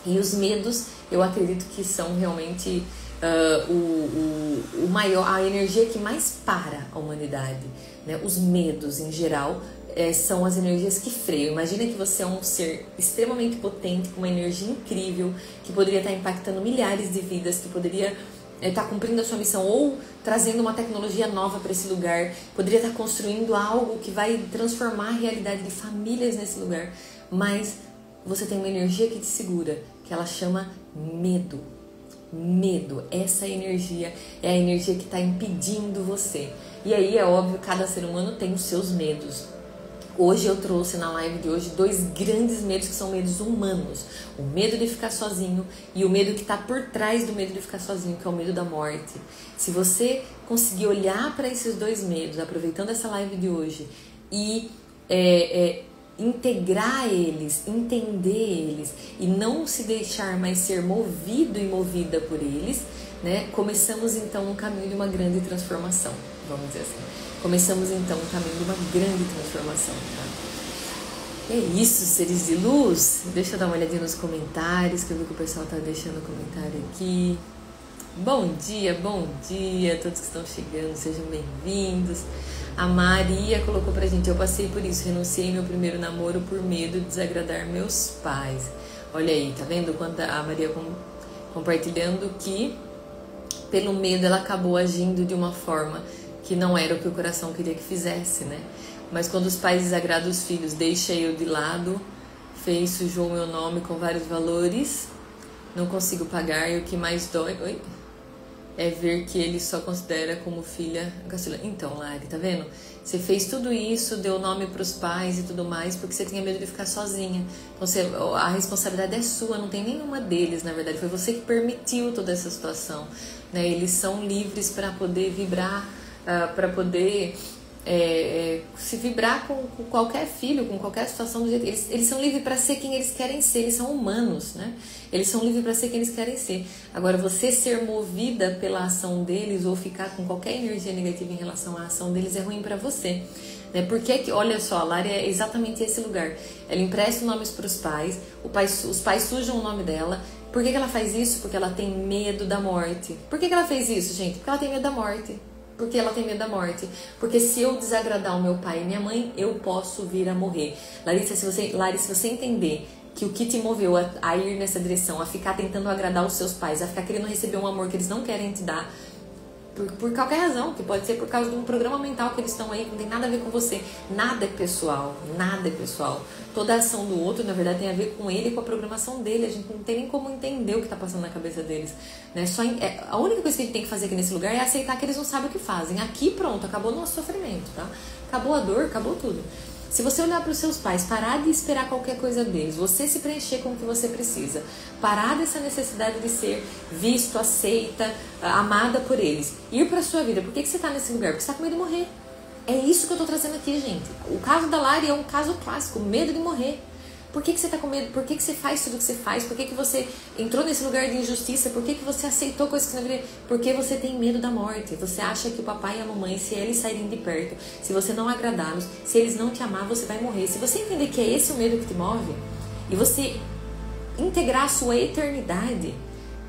E os medos, eu acredito que são realmente a energia que mais para a humanidade, né? Os medos em geral são as energias que freiam. Imagina que você é um ser extremamente potente, com uma energia incrível, que poderia estar impactando milhares de vidas, que poderia estar cumprindo a sua missão ou trazendo uma tecnologia nova para esse lugar, poderia estar construindo algo que vai transformar a realidade de famílias nesse lugar. Mas você tem uma energia que te segura, que ela chama medo. Medo, essa energia é a energia que está impedindo você. E aí é óbvio, cada ser humano tem os seus medos. Hoje eu trouxe na live de hoje 2 grandes medos que são medos humanos. O medo de ficar sozinho e o medo que está por trás do medo de ficar sozinho, que é o medo da morte. Se você conseguir olhar para esses 2 medos, aproveitando essa live de hoje, e integrar eles, entender eles e não se deixar mais ser movido e movida por eles, né? Começamos então um caminho de uma grande transformação, vamos dizer assim. Começamos então um caminho de uma grande transformação, tá? É isso, seres de luz. Deixa eu dar uma olhadinha nos comentários, que eu vi que o pessoal tá deixando comentário aqui. Bom dia a todos que estão chegando, sejam bem-vindos. A Maria colocou pra gente: eu passei por isso, renunciei meu primeiro namoro por medo de desagradar meus pais. Olha aí, tá vendo quanto a Maria compartilhando que pelo medo ela acabou agindo de uma forma que não era o que o coração queria que fizesse, né? Mas quando os pais desagradam os filhos, deixa eu de lado, sujou meu nome com vários valores, não consigo pagar, e o que mais dói é ver que ele só considera como filha caçula. Então, Lari, tá vendo? Você fez tudo isso, deu nome pros pais e tudo mais, porque você tinha medo de ficar sozinha. Então, a responsabilidade é sua, não tem nenhuma deles, na verdade. Foi você que permitiu toda essa situação, né? Eles são livres para poder vibrar, para poder se vibrar com qualquer filho, com qualquer situação do jeito. Eles são livres para ser quem eles querem ser, eles são humanos, né? Eles são livres para ser quem eles querem ser. Agora, você ser movida pela ação deles ou ficar com qualquer energia negativa em relação à ação deles é ruim para você, né? Porque, olha só, a Lari é exatamente esse lugar. Ela empresta nomes para os pais, os pais sujam o nome dela. Por que ela faz isso? Porque ela tem medo da morte. Por que ela fez isso, gente? Porque ela tem medo da morte. Porque ela tem medo da morte. Porque se eu desagradar o meu pai e minha mãe, eu posso vir a morrer. Larissa, se você entender que o que te moveu a ir nessa direção, a ficar tentando agradar os seus pais, a ficar querendo receber um amor que eles não querem te dar, por qualquer razão, que pode ser por causa de um programa mental que eles estão aí, que não tem nada a ver com você. Nada é pessoal, nada é pessoal. Toda a ação do outro, na verdade, tem a ver com ele e com a programação dele. A gente não tem nem como entender o que está passando na cabeça deles, né? A única coisa que a gente tem que fazer aqui nesse lugar é aceitar que eles não sabem o que fazem. Aqui, pronto, acabou o nosso sofrimento, tá? Acabou a dor, acabou tudo. Se você olhar para os seus pais, parar de esperar qualquer coisa deles, você se preencher com o que você precisa, parar dessa necessidade de ser visto, aceita, amada por eles, ir para a sua vida. Por que você está nesse lugar? Porque você está com medo de morrer. É isso que eu estou trazendo aqui, gente. O caso da Lari é um caso clássico, medo de morrer. Por que você está com medo? Por que você faz tudo o que você faz? Por que você entrou nesse lugar de injustiça? Por que você aceitou coisas que você não deveria? Porque você tem medo da morte. Você acha que o papai e a mamãe, se eles saírem de perto, se você não agradá-los, se eles não te amar, você vai morrer. Se você entender que é esse o medo que te move, e você integrar a sua eternidade,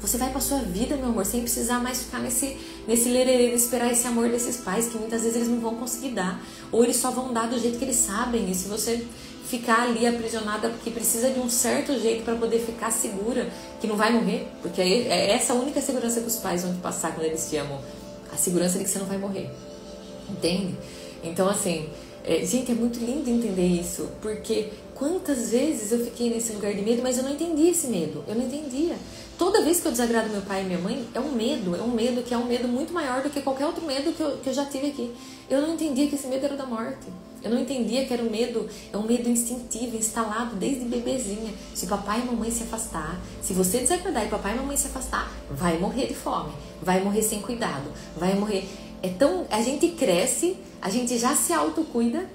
você vai para sua vida, meu amor, sem precisar mais ficar nesse lererê, esperar esse amor desses pais, que muitas vezes eles não vão conseguir dar. Ou eles só vão dar do jeito que eles sabem. E se você ficar ali aprisionada, porque precisa de um certo jeito para poder ficar segura que não vai morrer, porque é essa a única segurança que os pais vão te passar quando eles te amam, a segurança de que você não vai morrer, entende? Então, assim, gente, é muito lindo entender isso, porque quantas vezes eu fiquei nesse lugar de medo, mas eu não entendia esse medo, eu não entendia. Toda vez que eu desagrado meu pai e minha mãe, é um medo que é um medo muito maior do que qualquer outro medo que eu já tive aqui. Eu não entendia que esse medo era da morte. Eu não entendia que era um medo instintivo, instalado desde bebezinha. Se papai e mamãe se afastar, se você desagradar e papai e mamãe se afastar, vai morrer de fome, vai morrer sem cuidado, vai morrer. A gente cresce, a gente já se autocuida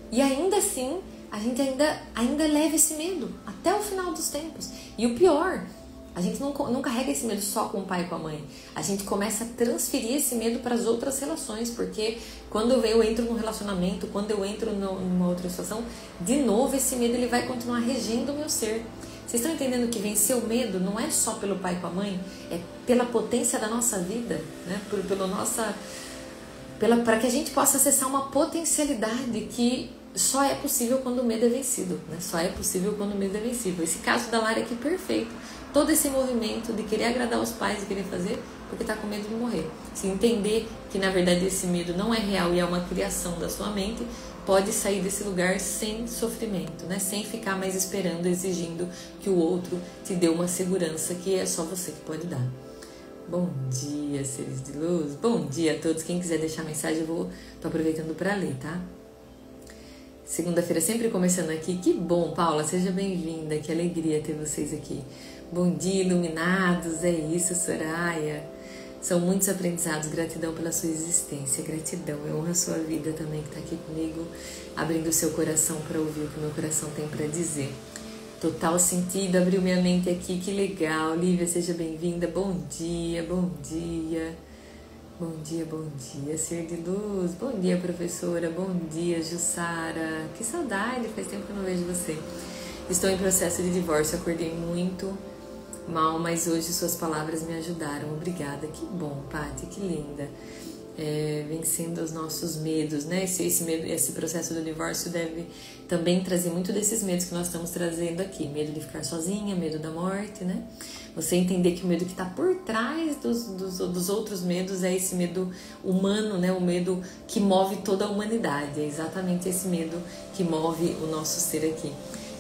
e ainda assim, a gente ainda leva esse medo até o final dos tempos. E o pior, a gente não carrega esse medo só com o pai e com a mãe. A gente começa a transferir esse medo para as outras relações, porque quando eu entro num relacionamento, quando eu entro numa outra situação, de novo esse medo ele vai continuar regendo o meu ser. Vocês estão entendendo que vencer o medo não é só pelo pai e com a mãe, é pela potência da nossa vida, né? Para que a gente possa acessar uma potencialidade que só é possível quando o medo é vencido, né? Só é possível quando o medo é vencível. Esse caso da Lara aqui, perfeito. Todo esse movimento de querer agradar os pais, de querer fazer, porque tá com medo de morrer. Se entender que, na verdade, esse medo não é real e é uma criação da sua mente, pode sair desse lugar sem sofrimento, né? Sem ficar mais esperando, exigindo que o outro te dê uma segurança que é só você que pode dar. Bom dia, seres de luz. Bom dia a todos. Quem quiser deixar mensagem, tô aproveitando para ler, tá? Segunda-feira sempre começando aqui. Que bom, Paula, seja bem-vinda. Que alegria ter vocês aqui. Bom dia, iluminados. É isso, Soraya. São muitos aprendizados. Gratidão pela sua existência. Gratidão. Eu honro a sua vida também que está aqui comigo, abrindo o seu coração para ouvir o que o meu coração tem para dizer. Total sentido. Abriu minha mente aqui. Que legal. Lívia, seja bem-vinda. Bom dia, bom dia. Bom dia, bom dia, ser de luz. Bom dia, professora. Bom dia, Jussara. Que saudade, faz tempo que eu não vejo você. Estou em processo de divórcio, acordei muito mal, mas hoje suas palavras me ajudaram. Obrigada. Que bom, Paty, que linda. Vencendo os nossos medos, né? Esse processo do divórcio deve também trazer muito desses medos que nós estamos trazendo aqui. Medo de ficar sozinha, medo da morte, né? Você entender que o medo que está por trás dos outros medos é esse medo humano, né? O medo que move toda a humanidade. É exatamente esse medo que move o nosso ser aqui.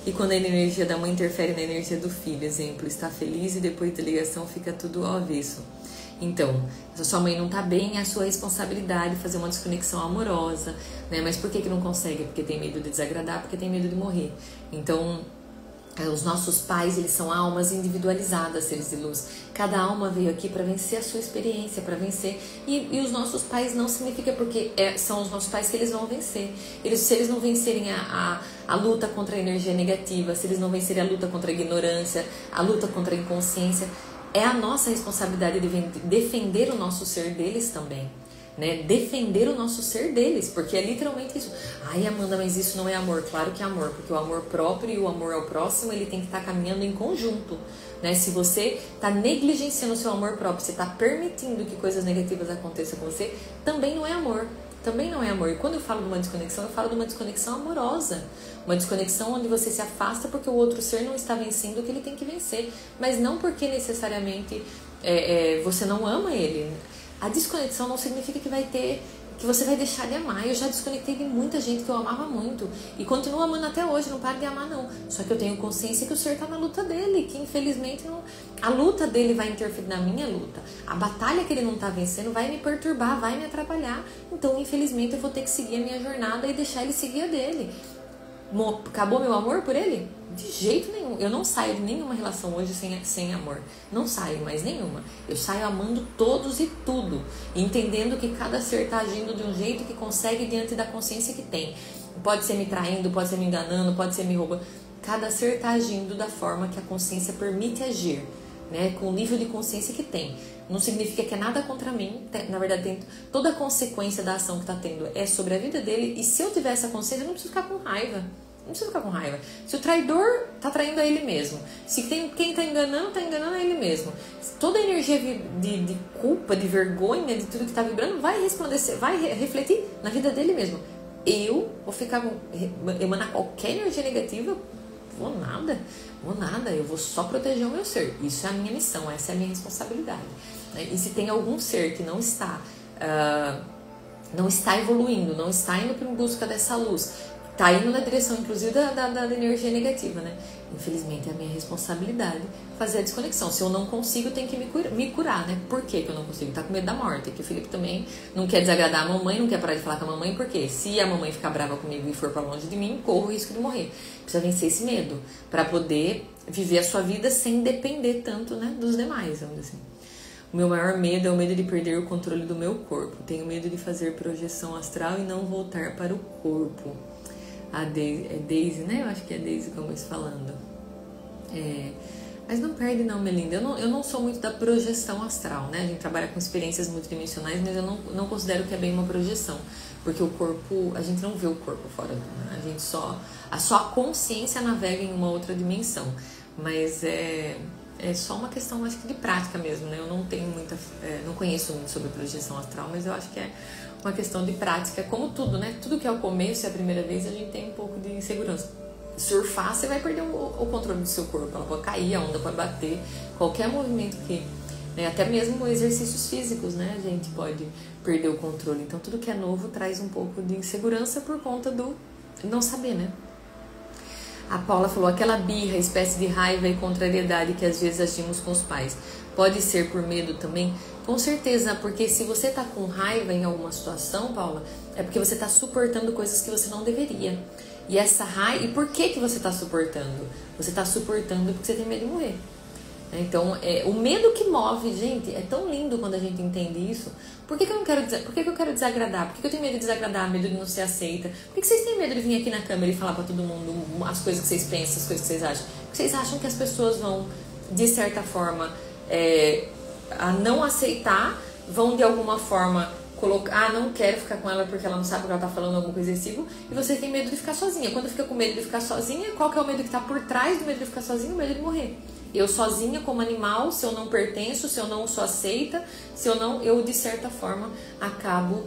E quando a energia da mãe interfere na energia do filho, exemplo, está feliz e depois da ligação fica tudo ao avesso. Então, se a sua mãe não tá bem, é a sua responsabilidade fazer uma desconexão amorosa, né? Mas por que não consegue? Porque tem medo de desagradar, porque tem medo de morrer. Então, os nossos pais, eles são almas individualizadas, seres de luz. Cada alma veio aqui para vencer a sua experiência, para vencer. E os nossos pais não significa porque são os nossos pais que eles vão vencer. Se eles não vencerem a luta contra a energia negativa, se eles não vencerem a luta contra a ignorância, a luta contra a inconsciência, é a nossa responsabilidade de defender o nosso ser deles também, né? Defender o nosso ser deles, porque é literalmente isso. Ai, Amanda, mas isso não é amor. Claro que é amor, porque o amor próprio e o amor ao próximo, ele tem que estar caminhando em conjunto, né? Se você está negligenciando o seu amor próprio, você está permitindo que coisas negativas aconteçam com você, também não é amor. Também não é amor. E quando eu falo de uma desconexão, eu falo de uma desconexão amorosa. Uma desconexão onde você se afasta porque o outro ser não está vencendo o que ele tem que vencer. Mas não porque necessariamente você não ama ele. A desconexão não significa que você vai deixar de amar. Eu já desconectei de muita gente que eu amava muito. E continuo amando até hoje, não paro de amar não. Só que eu tenho consciência que o ser está na luta dele. Que infelizmente a luta dele vai interferir na minha luta. A batalha que ele não está vencendo vai me perturbar, vai me atrapalhar. Então infelizmente eu vou ter que seguir a minha jornada e deixar ele seguir a dele. Acabou meu amor por ele? De jeito nenhum. Eu não saio de nenhuma relação hoje sem amor. Não saio mais nenhuma. Eu saio amando todos e tudo. Entendendo que cada ser está agindo de um jeito que consegue diante da consciência que tem. Pode ser me traindo, pode ser me enganando, pode ser me roubando. Cada ser está agindo da forma que a consciência permite agir, né? Com o nível de consciência que tem. Não significa que é nada contra mim. Na verdade, toda a consequência da ação que está tendo é sobre a vida dele. E se eu tiver essa consciência, eu não preciso ficar com raiva. Não precisa ficar com raiva. Se o traidor tá traindo a ele mesmo, se quem tá enganando a ele mesmo, toda a energia de culpa, de vergonha, de tudo que tá vibrando, vai resplandecer, vai refletir na vida dele mesmo. Eu vou ficar emanar qualquer energia negativa, vou nada, eu vou só proteger o meu ser. Isso é a minha missão, essa é a minha responsabilidade. E se tem algum ser que não está evoluindo, não está indo em busca dessa luz, tá indo na direção, inclusive, da energia negativa, né? Infelizmente, é a minha responsabilidade fazer a desconexão. Se eu não consigo, tem que me curar, né? Por que eu não consigo? Tá com medo da morte. Que o Felipe também não quer desagradar a mamãe, não quer parar de falar com a mamãe, porque se a mamãe ficar brava comigo e for pra longe de mim, corro o risco de morrer. Precisa vencer esse medo para poder viver a sua vida sem depender tanto, né, dos demais, vamos dizer assim. O meu maior medo é o medo de perder o controle do meu corpo. Tenho medo de fazer projeção astral e não voltar para o corpo. A Daisy, né? Eu acho que é Daisy Gomes falando. Mas não perde não, Melinda. Eu não sou muito da projeção astral, né? A gente trabalha com experiências multidimensionais, mas eu não considero que é bem uma projeção. Porque o corpo, a gente não vê o corpo fora, né? A gente só a consciência navega em uma outra dimensão. Mas é só uma questão, acho que de prática mesmo, né? Eu não tenho não conheço muito sobre projeção astral, mas eu acho que é uma questão de prática, como tudo, né? Tudo que é o começo, é a primeira vez, a gente tem um pouco de insegurança. Surfar, você vai perder o controle do seu corpo, ela pode cair, a onda pode bater, qualquer movimento que... Né? Até mesmo exercícios físicos, né? A gente pode perder o controle. Então, tudo que é novo traz um pouco de insegurança por conta do não saber, né? A Paula falou, aquela birra, espécie de raiva e contrariedade que às vezes agimos com os pais, pode ser por medo também? Com certeza, porque se você tá com raiva em alguma situação, Paula, é porque você tá suportando coisas que você não deveria. E essa raiva, e por que você tá suportando? Você tá suportando porque você tem medo de morrer. Então, o medo que move, gente, é tão lindo quando a gente entende isso. Por que eu não quero por que eu quero desagradar? Por que eu tenho medo de desagradar, medo de não ser aceita? Por que vocês têm medo de vir aqui na câmera e falar pra todo mundo as coisas que vocês pensam, as coisas que vocês acham? Porque vocês acham que as pessoas vão, de certa forma, a não aceitar, vão de alguma forma colocar, não quero ficar com ela porque ela não sabe o que ela tá falando, alguma coisa desse tipo, e você tem medo de ficar sozinha. Quando fica com medo de ficar sozinha, qual que é o medo que tá por trás do medo de ficar sozinha? O medo de morrer. Eu sozinha como animal, se eu não pertenço, se eu não sou aceita, se eu não, eu de certa forma acabo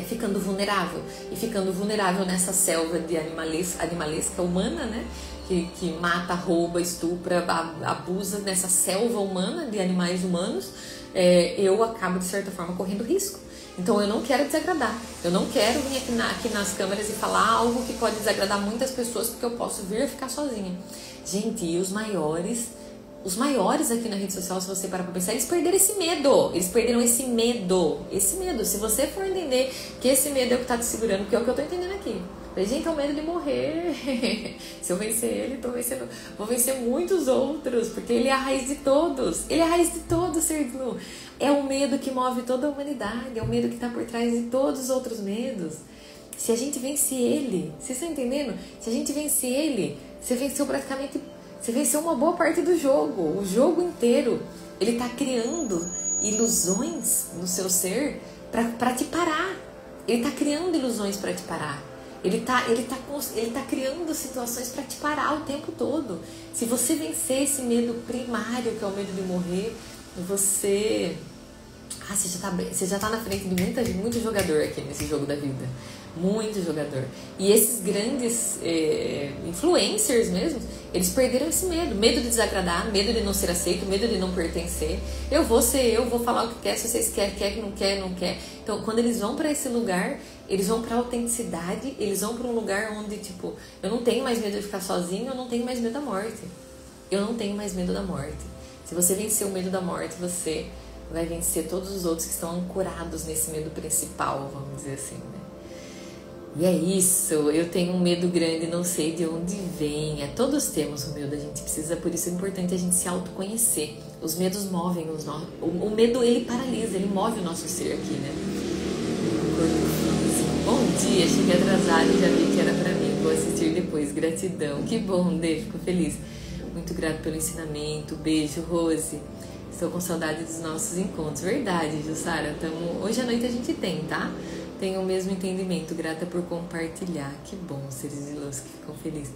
ficando vulnerável. E ficando vulnerável nessa selva de animalesca humana, né? Que mata, rouba, estupra, abusa nessa selva humana de animais humanos, eu acabo de certa forma correndo risco. Então eu não quero desagradar, eu não quero vir aqui nas câmeras e falar algo que pode desagradar muitas pessoas, porque eu posso vir a ficar sozinha. Gente, e os maiores aqui na rede social, se você parar pra pensar, eles perderam esse medo, eles perderam esse medo, se você for entender que esse medo é o que tá te segurando, que é o que eu tô entendendo aqui. Gente, é o medo de morrer. Se eu vencer ele, vou vencer muitos outros, porque ele é a raiz de todos. Ele é a raiz de todos, ser de luz. É o medo que move toda a humanidade, é o medo que está por trás de todos os outros medos. Se a gente vence ele, vocês estão entendendo? Se a gente vence ele, você venceu praticamente, você venceu uma boa parte do jogo, o jogo inteiro. Ele está criando ilusões no seu ser para te parar. Ele está criando ilusões para te parar. Ele tá criando situações para te parar o tempo todo. Se você vencer esse medo primário, que é o medo de morrer, você já tá na frente de muito jogador aqui nesse jogo da vida. Muito jogador. E esses grandes influencers mesmo, eles perderam esse medo. Medo de desagradar, medo de não ser aceito, medo de não pertencer. Eu vou falar o que quer, se vocês quer, não quer. Então, quando eles vão para esse lugar, eles vão pra autenticidade, eles vão pra um lugar onde, tipo, eu não tenho mais medo de ficar sozinho, eu não tenho mais medo da morte. Eu não tenho mais medo da morte. Se você vencer o medo da morte, você vai vencer todos os outros que estão ancorados nesse medo principal, vamos dizer assim, né? E é isso, eu tenho um medo grande, não sei de onde vem. Todos temos o medo, a gente precisa, por isso é importante a gente se autoconhecer. Os medos movem os nossos. O medo, ele paralisa, ele move o nosso ser aqui, né? Bom dia, cheguei atrasado e já vi que era pra mim. Vou assistir depois, gratidão. Que bom, Dê, fico feliz. Muito grato pelo ensinamento. Beijo, Rose. Estou com saudade dos nossos encontros. Verdade, Jussara. Hoje à noite a gente tem, tá? Tenho o mesmo entendimento. Grata por compartilhar. Que bom, seres de luz que ficam felizes.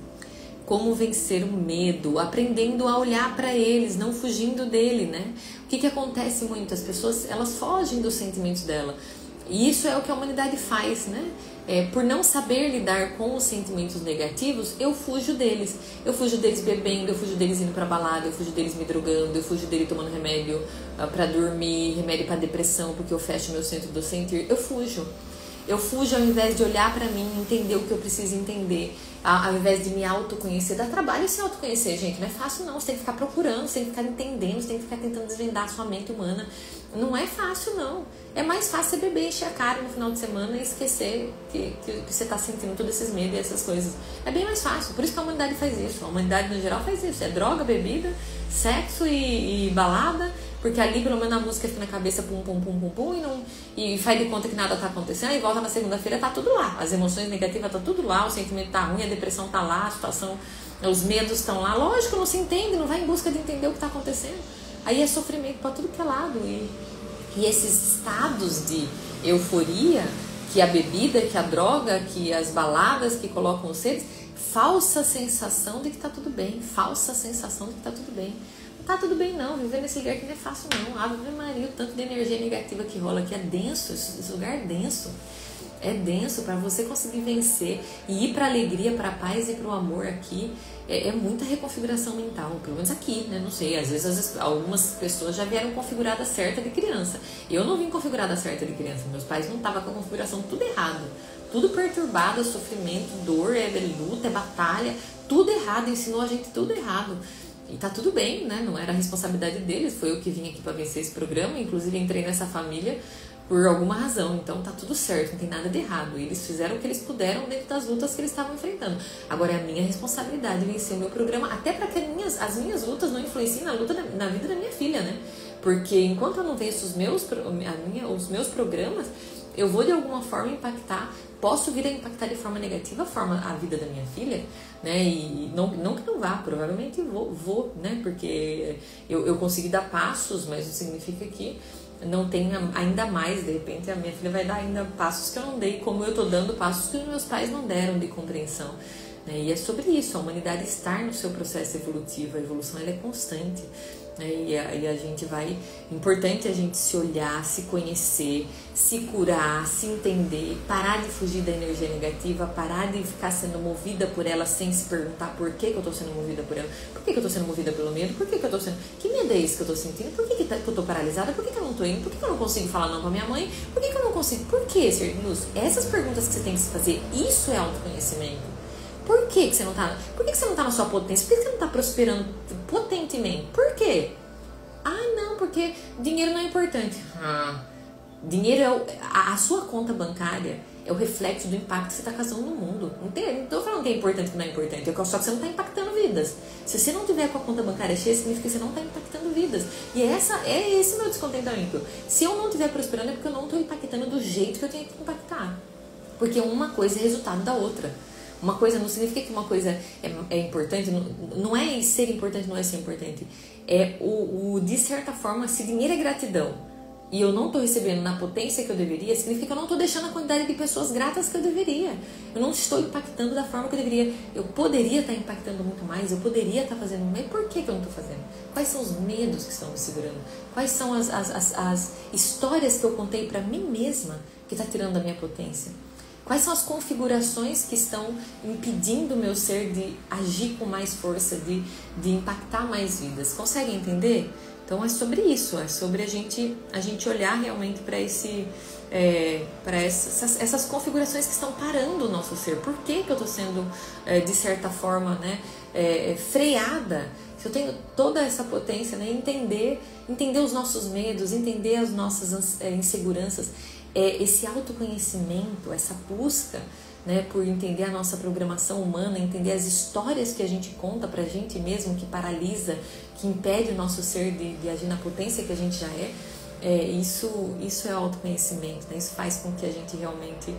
Como vencer o medo? Aprendendo a olhar para eles, não fugindo dele, né? O que acontece muito? As pessoas, elas fogem dos sentimentos dela. E isso é o que a humanidade faz, né? Por não saber lidar com os sentimentos negativos, eu fujo deles. Eu fujo deles bebendo, eu fujo deles indo pra balada, eu fujo deles me drogando, eu fujo deles tomando remédio pra dormir, remédio pra depressão, porque eu fecho meu centro do sentir. Eu fujo. Eu fujo ao invés de olhar pra mim, entender o que eu preciso entender, ao invés de me autoconhecer. Dá trabalho se autoconhecer, gente. Não é fácil, não. Você tem que ficar procurando, você tem que ficar entendendo, você tem que ficar tentando desvendar a sua mente humana. Não é fácil, não. É mais fácil você beber, encher a cara no final de semana e esquecer que você tá sentindo todos esses medos e essas coisas. É bem mais fácil. Por isso que a humanidade faz isso. A humanidade, no geral, faz isso. É droga, bebida, sexo e balada. Porque ali, pelo menos, a música fica na cabeça, pum, pum, pum, pum, pum, e faz de conta que nada tá acontecendo, e volta na segunda-feira, tá tudo lá. As emoções negativas tá tudo lá, o sentimento tá ruim, a depressão tá lá, a situação, os medos estão lá. Lógico, não se entende, não vai em busca de entender o que tá acontecendo. Aí é sofrimento pra tudo que é lado. E esses estados de euforia, que a bebida, que a droga, que as baladas que colocam os seres, falsa sensação de que tá tudo bem, falsa sensação de que tá tudo bem. tá tudo bem não, viver nesse lugar que não é fácil não. Ave Maria, o tanto de energia negativa que rola aqui é denso, esse lugar é denso. É denso. Para você conseguir vencer e ir para a alegria, para a paz e para o amor aqui, é muita reconfiguração mental, pelo menos aqui, né? Não sei, às vezes algumas pessoas já vieram configurada certa de criança. Eu não vim configurada certa de criança, meus pais não estavam com a configuração tudo errado, tudo perturbado, sofrimento, dor, é luta, é batalha, tudo errado, ensinou a gente tudo errado. E tá tudo bem, né? Não era a responsabilidade deles, foi eu que vim aqui para vencer esse programa, inclusive entrei nessa família por alguma razão, então tá tudo certo, não tem nada de errado. Eles fizeram o que eles puderam dentro das lutas que eles estavam enfrentando. Agora é a minha responsabilidade vencer o meu programa, até para que as minhas lutas não influenciem na vida da minha filha, né? Porque enquanto eu não venço os meus programas, eu vou de alguma forma impactar, posso vir a impactar de forma negativa a vida da minha filha, né? E não que não vá, provavelmente vou, né? Porque eu consegui dar passos, mas não significa que não tenha ainda mais. De repente a minha filha vai dar ainda passos que eu não dei, como eu tô dando passos que os meus pais não deram de compreensão, né? E é sobre isso, a humanidade estar no seu processo evolutivo. A evolução ela é constante, né? E a gente vai, importante a gente se olhar, se conhecer, se curar, se entender, parar de fugir da energia negativa, parar de ficar sendo movida por ela sem se perguntar por que eu tô sendo movida por ela, por que eu tô sendo movida pelo medo, por que eu tô sendo, que medo é esse que eu tô sentindo, por que eu tô paralisada, por que eu não tô indo, por que eu não consigo falar não pra minha mãe, por que eu não consigo, por que, ser de luz? Essas perguntas que você tem que se fazer, isso é autoconhecimento. Por que você não tá? Por que você não tá na sua potência? Por que você não tá prosperando potentemente? Por quê? Ah, não, porque dinheiro não é importante. Dinheiro a sua conta bancária é o reflexo do impacto que você está causando no mundo. Não estou falando que é importante que não é importante, só que você não está impactando vidas. Se você não tiver com a conta bancária cheia, significa que você não está impactando vidas. E é esse meu descontentamento. Se eu não estiver prosperando, é porque eu não estou impactando do jeito que eu tenho que impactar. Porque uma coisa é resultado da outra. Uma coisa não significa que uma coisa é importante, não é ser importante, não é ser importante. É de certa forma, se dinheiro é gratidão e eu não estou recebendo na potência que eu deveria, significa que eu não estou deixando a quantidade de pessoas gratas que eu deveria. Eu não estou impactando da forma que eu deveria. Eu poderia estar impactando muito mais, eu poderia estar fazendo mais. Por que eu não estou fazendo? Quais são os medos que estão me segurando? Quais são as histórias que eu contei para mim mesma que está tirando da minha potência? Quais são as configurações que estão impedindo o meu ser de agir com mais força, de impactar mais vidas? Conseguem entender? Então é sobre isso, é sobre a gente olhar realmente para essas configurações que estão parando o nosso ser. Por que eu estou sendo, de certa forma, né, freada? Se eu tenho toda essa potência, né, entender os nossos medos, entender as nossas inseguranças, esse autoconhecimento, essa busca, né, por entender a nossa programação humana, entender as histórias que a gente conta pra gente mesmo, que paralisa, que impede o nosso ser de agir na potência que a gente já isso é autoconhecimento, né? Isso faz com que a gente realmente...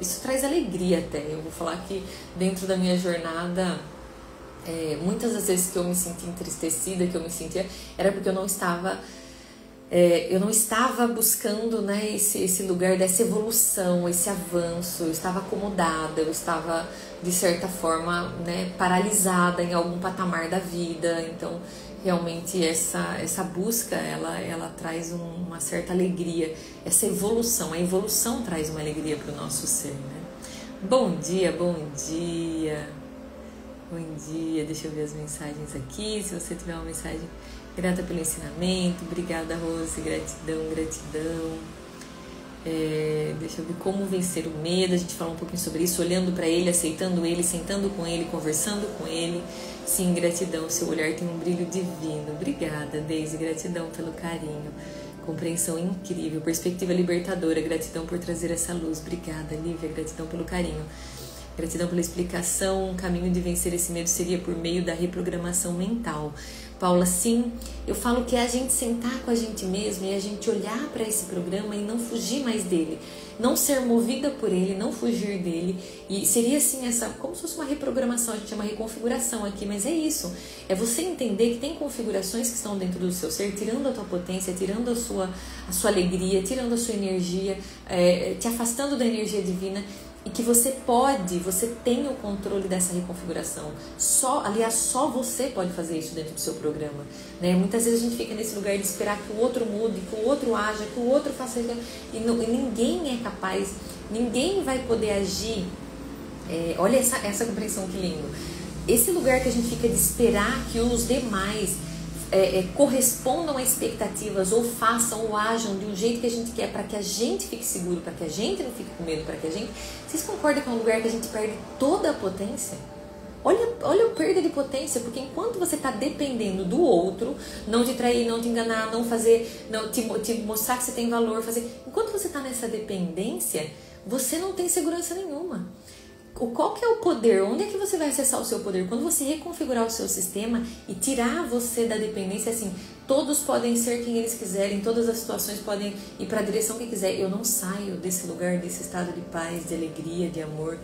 isso traz alegria até. Eu vou falar que dentro da minha jornada... muitas das vezes que eu me sentia entristecida, que eu me sentia, era porque eu não estava buscando, né, esse lugar dessa evolução, esse avanço. Eu estava acomodada, eu estava de certa forma, né, paralisada em algum patamar da vida. Então realmente essa busca ela traz uma certa alegria, essa evolução, a evolução traz uma alegria para o nosso ser, né? Bom dia, deixa eu ver as mensagens aqui. Se você tiver uma mensagem, grata pelo ensinamento, obrigada Rose, gratidão. Deixa eu ver como vencer o medo. A gente falou um pouquinho sobre isso, olhando para ele, aceitando ele, sentando com ele, conversando com ele. Sim, gratidão, seu olhar tem um brilho divino. Obrigada, Deise, gratidão pelo carinho, compreensão incrível, perspectiva libertadora, gratidão por trazer essa luz. Obrigada, Lívia, gratidão pelo carinho. Gratidão pela explicação. Um caminho de vencer esse medo seria por meio da reprogramação mental. Paula, sim, eu falo que é a gente sentar com a gente mesmo e a gente olhar para esse programa e não fugir mais dele, não ser movida por ele, não fugir dele. E seria assim, como se fosse uma reprogramação, a gente chama reconfiguração aqui, mas é isso, é você entender que tem configurações que estão dentro do seu ser, tirando a tua potência, tirando a sua alegria, tirando a sua energia, te afastando da energia divina. e que você tem o controle dessa reconfiguração. Só você pode fazer isso dentro do seu programa, né? Muitas vezes a gente fica nesse lugar de esperar que o outro mude, que o outro haja, que o outro faça, e ninguém é capaz, ninguém vai poder agir. Olha essa compreensão que lindo. Esse lugar que a gente fica de esperar que os demais correspondam a expectativas ou façam ou ajam de um jeito que a gente quer para que a gente fique seguro, para que a gente não fique com medo, para que a gente... Vocês concordam que é um lugar que a gente perde toda a potência? Olha a perda de potência, porque enquanto você está dependendo do outro, não te trair, não te enganar, não fazer, não te mostrar que você tem valor, enquanto você está nessa dependência, você não tem segurança nenhuma. Qual que é o poder? Onde é que você vai acessar o seu poder? Quando você reconfigurar o seu sistema e tirar você da dependência, assim, todos podem ser quem eles quiserem, todas as situações podem ir para a direção que quiser. Eu não saio desse lugar, desse estado de paz, de alegria, de amor.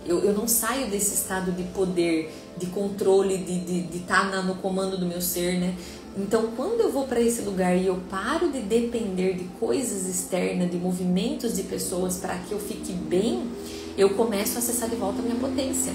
Eu não saio desse estado de poder, de controle, de estar no comando do meu ser, né? Então, quando eu vou para esse lugar e eu paro de depender de coisas externas, de movimentos de pessoas para que eu fique bem, eu começo a acessar de volta a minha potência.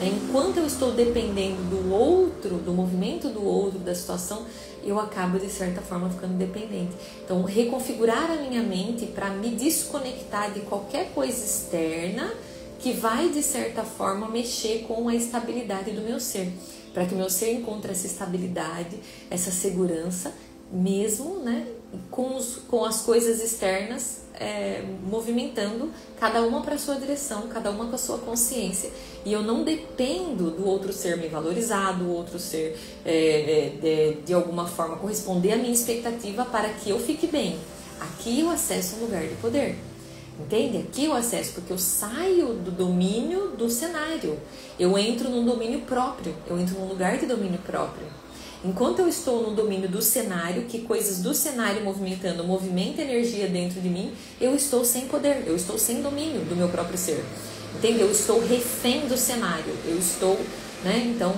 Enquanto eu estou dependendo do outro, do movimento do outro, da situação, eu acabo, de certa forma, ficando dependente. Então, reconfigurar a minha mente para me desconectar de qualquer coisa externa que vai, de certa forma, mexer com a estabilidade do meu ser. Para que o meu ser encontre essa estabilidade, essa segurança, mesmo, né, com as coisas externas movimentando, cada uma para a sua direção, cada uma com a sua consciência. E eu não dependo do outro ser me valorizar, do outro ser de alguma forma corresponder à minha expectativa para que eu fique bem. Aqui eu acesso um lugar de poder. Entende? Aqui eu acesso, porque eu saio do domínio do cenário. Eu entro num domínio próprio, eu entro num lugar de domínio próprio. Enquanto eu estou no domínio do cenário, que coisas do cenário movimentando, movimenta energia dentro de mim, eu estou sem poder, eu estou sem domínio do meu próprio ser. Entende? Eu estou refém do cenário, eu estou, né? Então,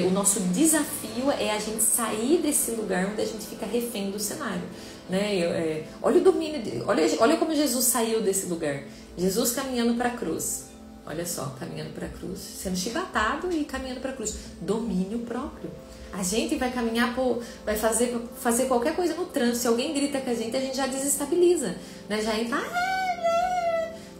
o nosso desafio é a gente sair desse lugar onde a gente fica refém do cenário. Né? Olha o domínio, olha como Jesus saiu desse lugar. Jesus caminhando para a cruz. Olha só, caminhando para a cruz, sendo chibatado e caminhando para a cruz. Domínio próprio. A gente vai caminhar, vai fazer qualquer coisa no trânsito. Se alguém grita com a gente já desestabiliza. Né? Já entra...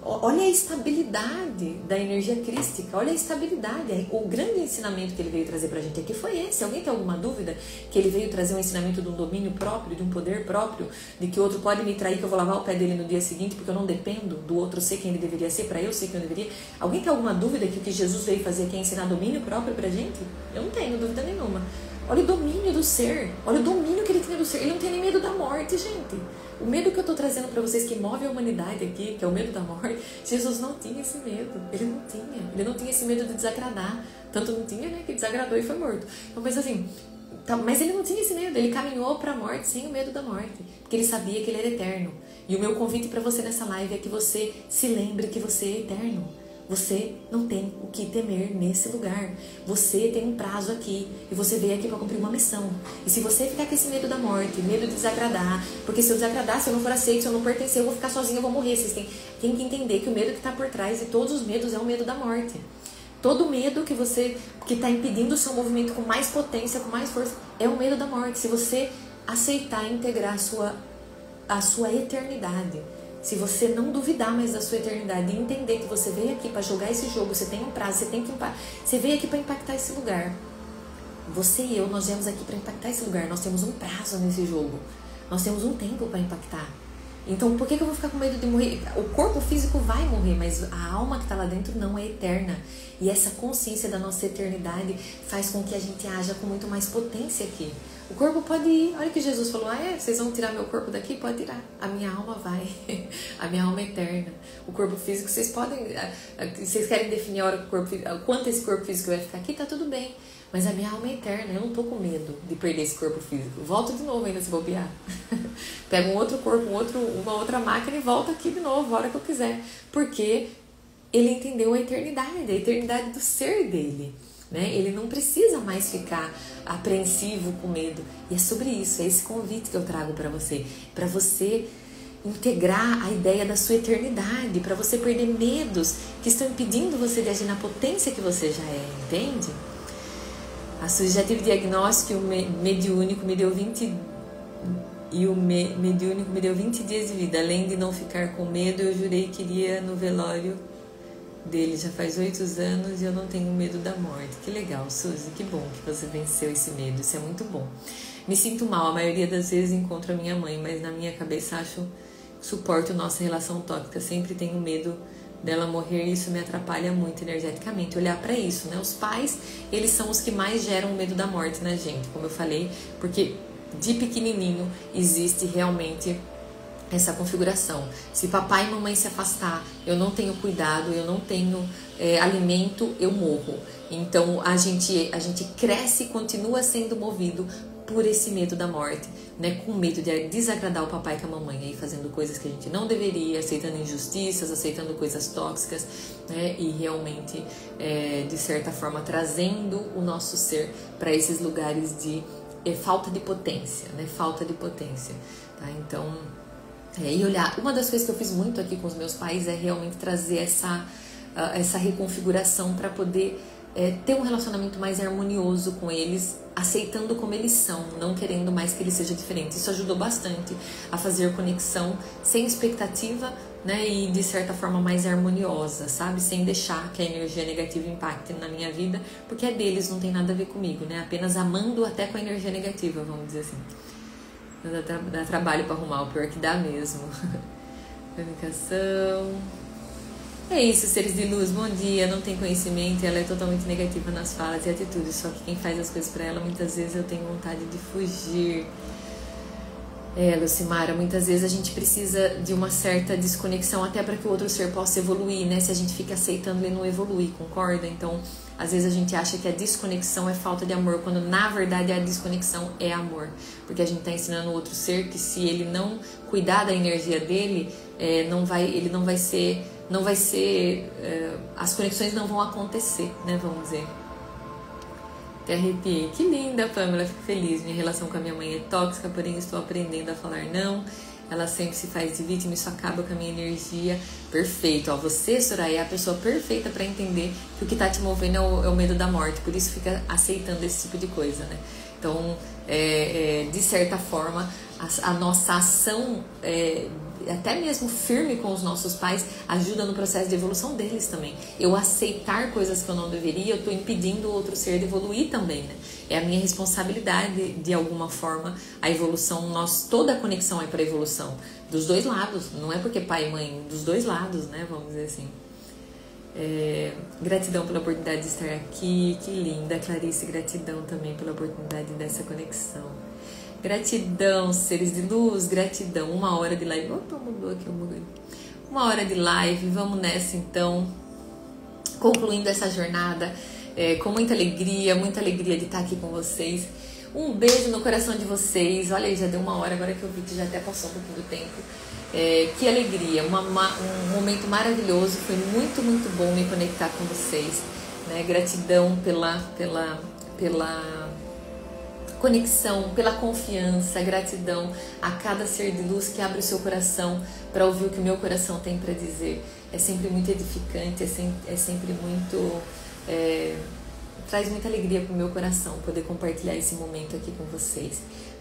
Olha a estabilidade da energia crística, olha a estabilidade. O grande ensinamento que ele veio trazer pra gente aqui foi esse. Alguém tem alguma dúvida que ele veio trazer um ensinamento de um domínio próprio, de um poder próprio, de que o outro pode me trair, que eu vou lavar o pé dele no dia seguinte, porque eu não dependo do outro ser quem ele deveria ser, pra eu ser quem eu deveria? Alguém tem alguma dúvida que o que Jesus veio fazer aqui é ensinar domínio próprio pra gente? Eu não tenho dúvida nenhuma. Olha o domínio do ser, olha o domínio que ele tinha do ser. Ele não tem nem medo da morte, gente. O medo que eu estou trazendo para vocês, que move a humanidade aqui, que é o medo da morte, Jesus não tinha esse medo. Ele não tinha esse medo de desagradar. Tanto não tinha, né, que desagradou e foi morto. Então, mas assim, mas ele não tinha esse medo. Ele caminhou para a morte sem o medo da morte, porque ele sabia que ele era eterno. E o meu convite para você nessa live é que você se lembre que você é eterno. Você não tem o que temer nesse lugar. Você tem um prazo aqui e você veio aqui para cumprir uma missão. E se você ficar com esse medo da morte, medo de desagradar, porque se eu desagradar, se eu não for aceito, se eu não pertencer, eu vou ficar sozinho, eu vou morrer. Vocês têm que entender que o medo que está por trás de todos os medos é o medo da morte. Todo medo que está impedindo o seu movimento com mais potência, com mais força, é o medo da morte. Se você aceitar integrar a sua eternidade, se você não duvidar mais da sua eternidade e entender que você veio aqui para jogar esse jogo, você tem um prazo, você veio aqui para impactar esse lugar. Você e eu, nós viemos aqui para impactar esse lugar. Nós temos um prazo nesse jogo. Nós temos um tempo para impactar. Então, por que eu vou ficar com medo de morrer? O corpo físico vai morrer, mas a alma que está lá dentro não é eterna. E essa consciência da nossa eternidade faz com que a gente haja com muito mais potência aqui. O corpo pode ir. Olha que Jesus falou, vocês vão tirar meu corpo daqui? Pode tirar. A minha alma vai. A minha alma é eterna. O corpo físico, vocês podem... Vocês querem definir a hora que o corpo físico, quanto esse corpo físico vai ficar aqui? Tá tudo bem. Mas a minha alma é eterna. Eu não tô com medo de perder esse corpo físico. Volto de novo ainda se bobear. Pego um outro corpo, uma outra máquina e volto aqui de novo, a hora que eu quiser. Porque ele entendeu a eternidade do ser dele. Né? Ele não precisa mais ficar apreensivo com medo. E é sobre isso, é esse convite que eu trago para você integrar a ideia da sua eternidade, para você perder medos que estão impedindo você de agir na potência que você já é, entende? A Suzy já teve diagnóstico e o mediúnico me deu 20 dias de vida. Além de não ficar com medo, eu jurei que iria no velório dele. Já faz 8 anos e eu não tenho medo da morte. Que legal, Suzy, que bom que você venceu esse medo, isso é muito bom. Me sinto mal, a maioria das vezes encontro a minha mãe, mas na minha cabeça suporto nossa relação tóxica, sempre tenho medo dela morrer e isso me atrapalha muito energeticamente. Olhar para isso, né? Os pais, eles são os que mais geram o medo da morte na gente, como eu falei, porque de pequenininho existe realmente essa configuração. Se papai e mamãe se afastar, eu não tenho cuidado, eu não tenho alimento, eu morro. Então a gente cresce e continua sendo movido por esse medo da morte, né? Com medo de desagradar o papai e a mamãe, aí fazendo coisas que a gente não deveria, aceitando injustiças, aceitando coisas tóxicas, né? E realmente, de certa forma, trazendo o nosso ser para esses lugares de falta de potência, né? Falta de potência, tá? Então, e olhar, uma das coisas que eu fiz muito aqui com os meus pais é realmente trazer essa reconfiguração para poder ter um relacionamento mais harmonioso com eles, aceitando como eles são, não querendo mais que ele seja diferente. Isso ajudou bastante a fazer conexão sem expectativa, né, e de certa forma mais harmoniosa, sabe? Sem deixar que a energia negativa impacte na minha vida, porque é deles, não tem nada a ver comigo, né? Apenas amando até com a energia negativa, vamos dizer assim. Dá trabalho para arrumar, o pior que dá mesmo. Comunicação. É isso, seres de luz, bom dia. Não tem conhecimento, ela é totalmente negativa nas falas e atitudes, só que quem faz as coisas para ela, muitas vezes eu tenho vontade de fugir. Lucimara, muitas vezes a gente precisa de uma certa desconexão até para que o outro ser possa evoluir, né? Se a gente fica aceitando, ele não evolui, concorda? Então, às vezes a gente acha que a desconexão é falta de amor, quando na verdade a desconexão é amor, porque a gente está ensinando o outro ser que se ele não cuidar da energia dele, ele não vai ser, as conexões não vão acontecer, né? Vamos dizer. Até arrepiei. Que linda, Pamela, fico feliz. Minha relação com a minha mãe é tóxica, porém estou aprendendo a falar não. Ela sempre se faz de vítima, isso acaba com a minha energia. Perfeito. Ó, você, Soraya, é a pessoa perfeita para entender que o que está te movendo é o medo da morte. Por isso fica aceitando esse tipo de coisa, né? Então, de certa forma, a nossa ação, até mesmo firme com os nossos pais, ajuda no processo de evolução deles também. Eu aceitar coisas que eu não deveria, eu estou impedindo o outro ser de evoluir também, né? É a minha responsabilidade, de alguma forma, a evolução, toda a conexão é para a evolução, dos dois lados, não é porque pai e mãe, dos dois lados, né? Vamos dizer assim. Gratidão pela oportunidade de estar aqui, que linda, Clarice, gratidão também pela oportunidade dessa conexão. Gratidão, seres de luz, gratidão. 1 hora de live. Opa, mudou aqui o bagulho. 1 hora de live, vamos nessa então. Concluindo essa jornada com muita alegria de estar aqui com vocês. Um beijo no coração de vocês. Olha aí, já deu 1 hora, agora que eu vi que já até passou um pouquinho do tempo. Que alegria, um momento maravilhoso. Foi muito, muito bom me conectar com vocês, né? Gratidão pela conexão, pela confiança, gratidão a cada ser de luz que abre o seu coração para ouvir o que o meu coração tem para dizer. É sempre muito edificante, é sempre muito... traz muita alegria para o meu coração poder compartilhar esse momento aqui com vocês.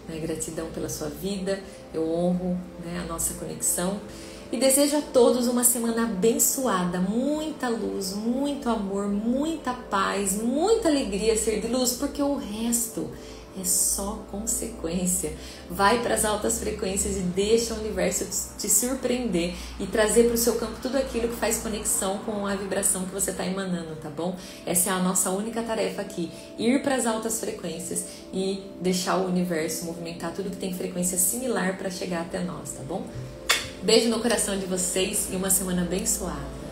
Né? Gratidão pela sua vida, eu honro, né, a nossa conexão. E desejo a todos uma semana abençoada, muita luz, muito amor, muita paz, muita alegria, ser de luz, porque o resto é só consequência. Vai para as altas frequências e deixa o universo te surpreender e trazer para o seu campo tudo aquilo que faz conexão com a vibração que você está emanando, tá bom? Essa é a nossa única tarefa aqui, ir para as altas frequências e deixar o universo movimentar tudo que tem frequência similar para chegar até nós, tá bom? Beijo no coração de vocês e uma semana abençoada.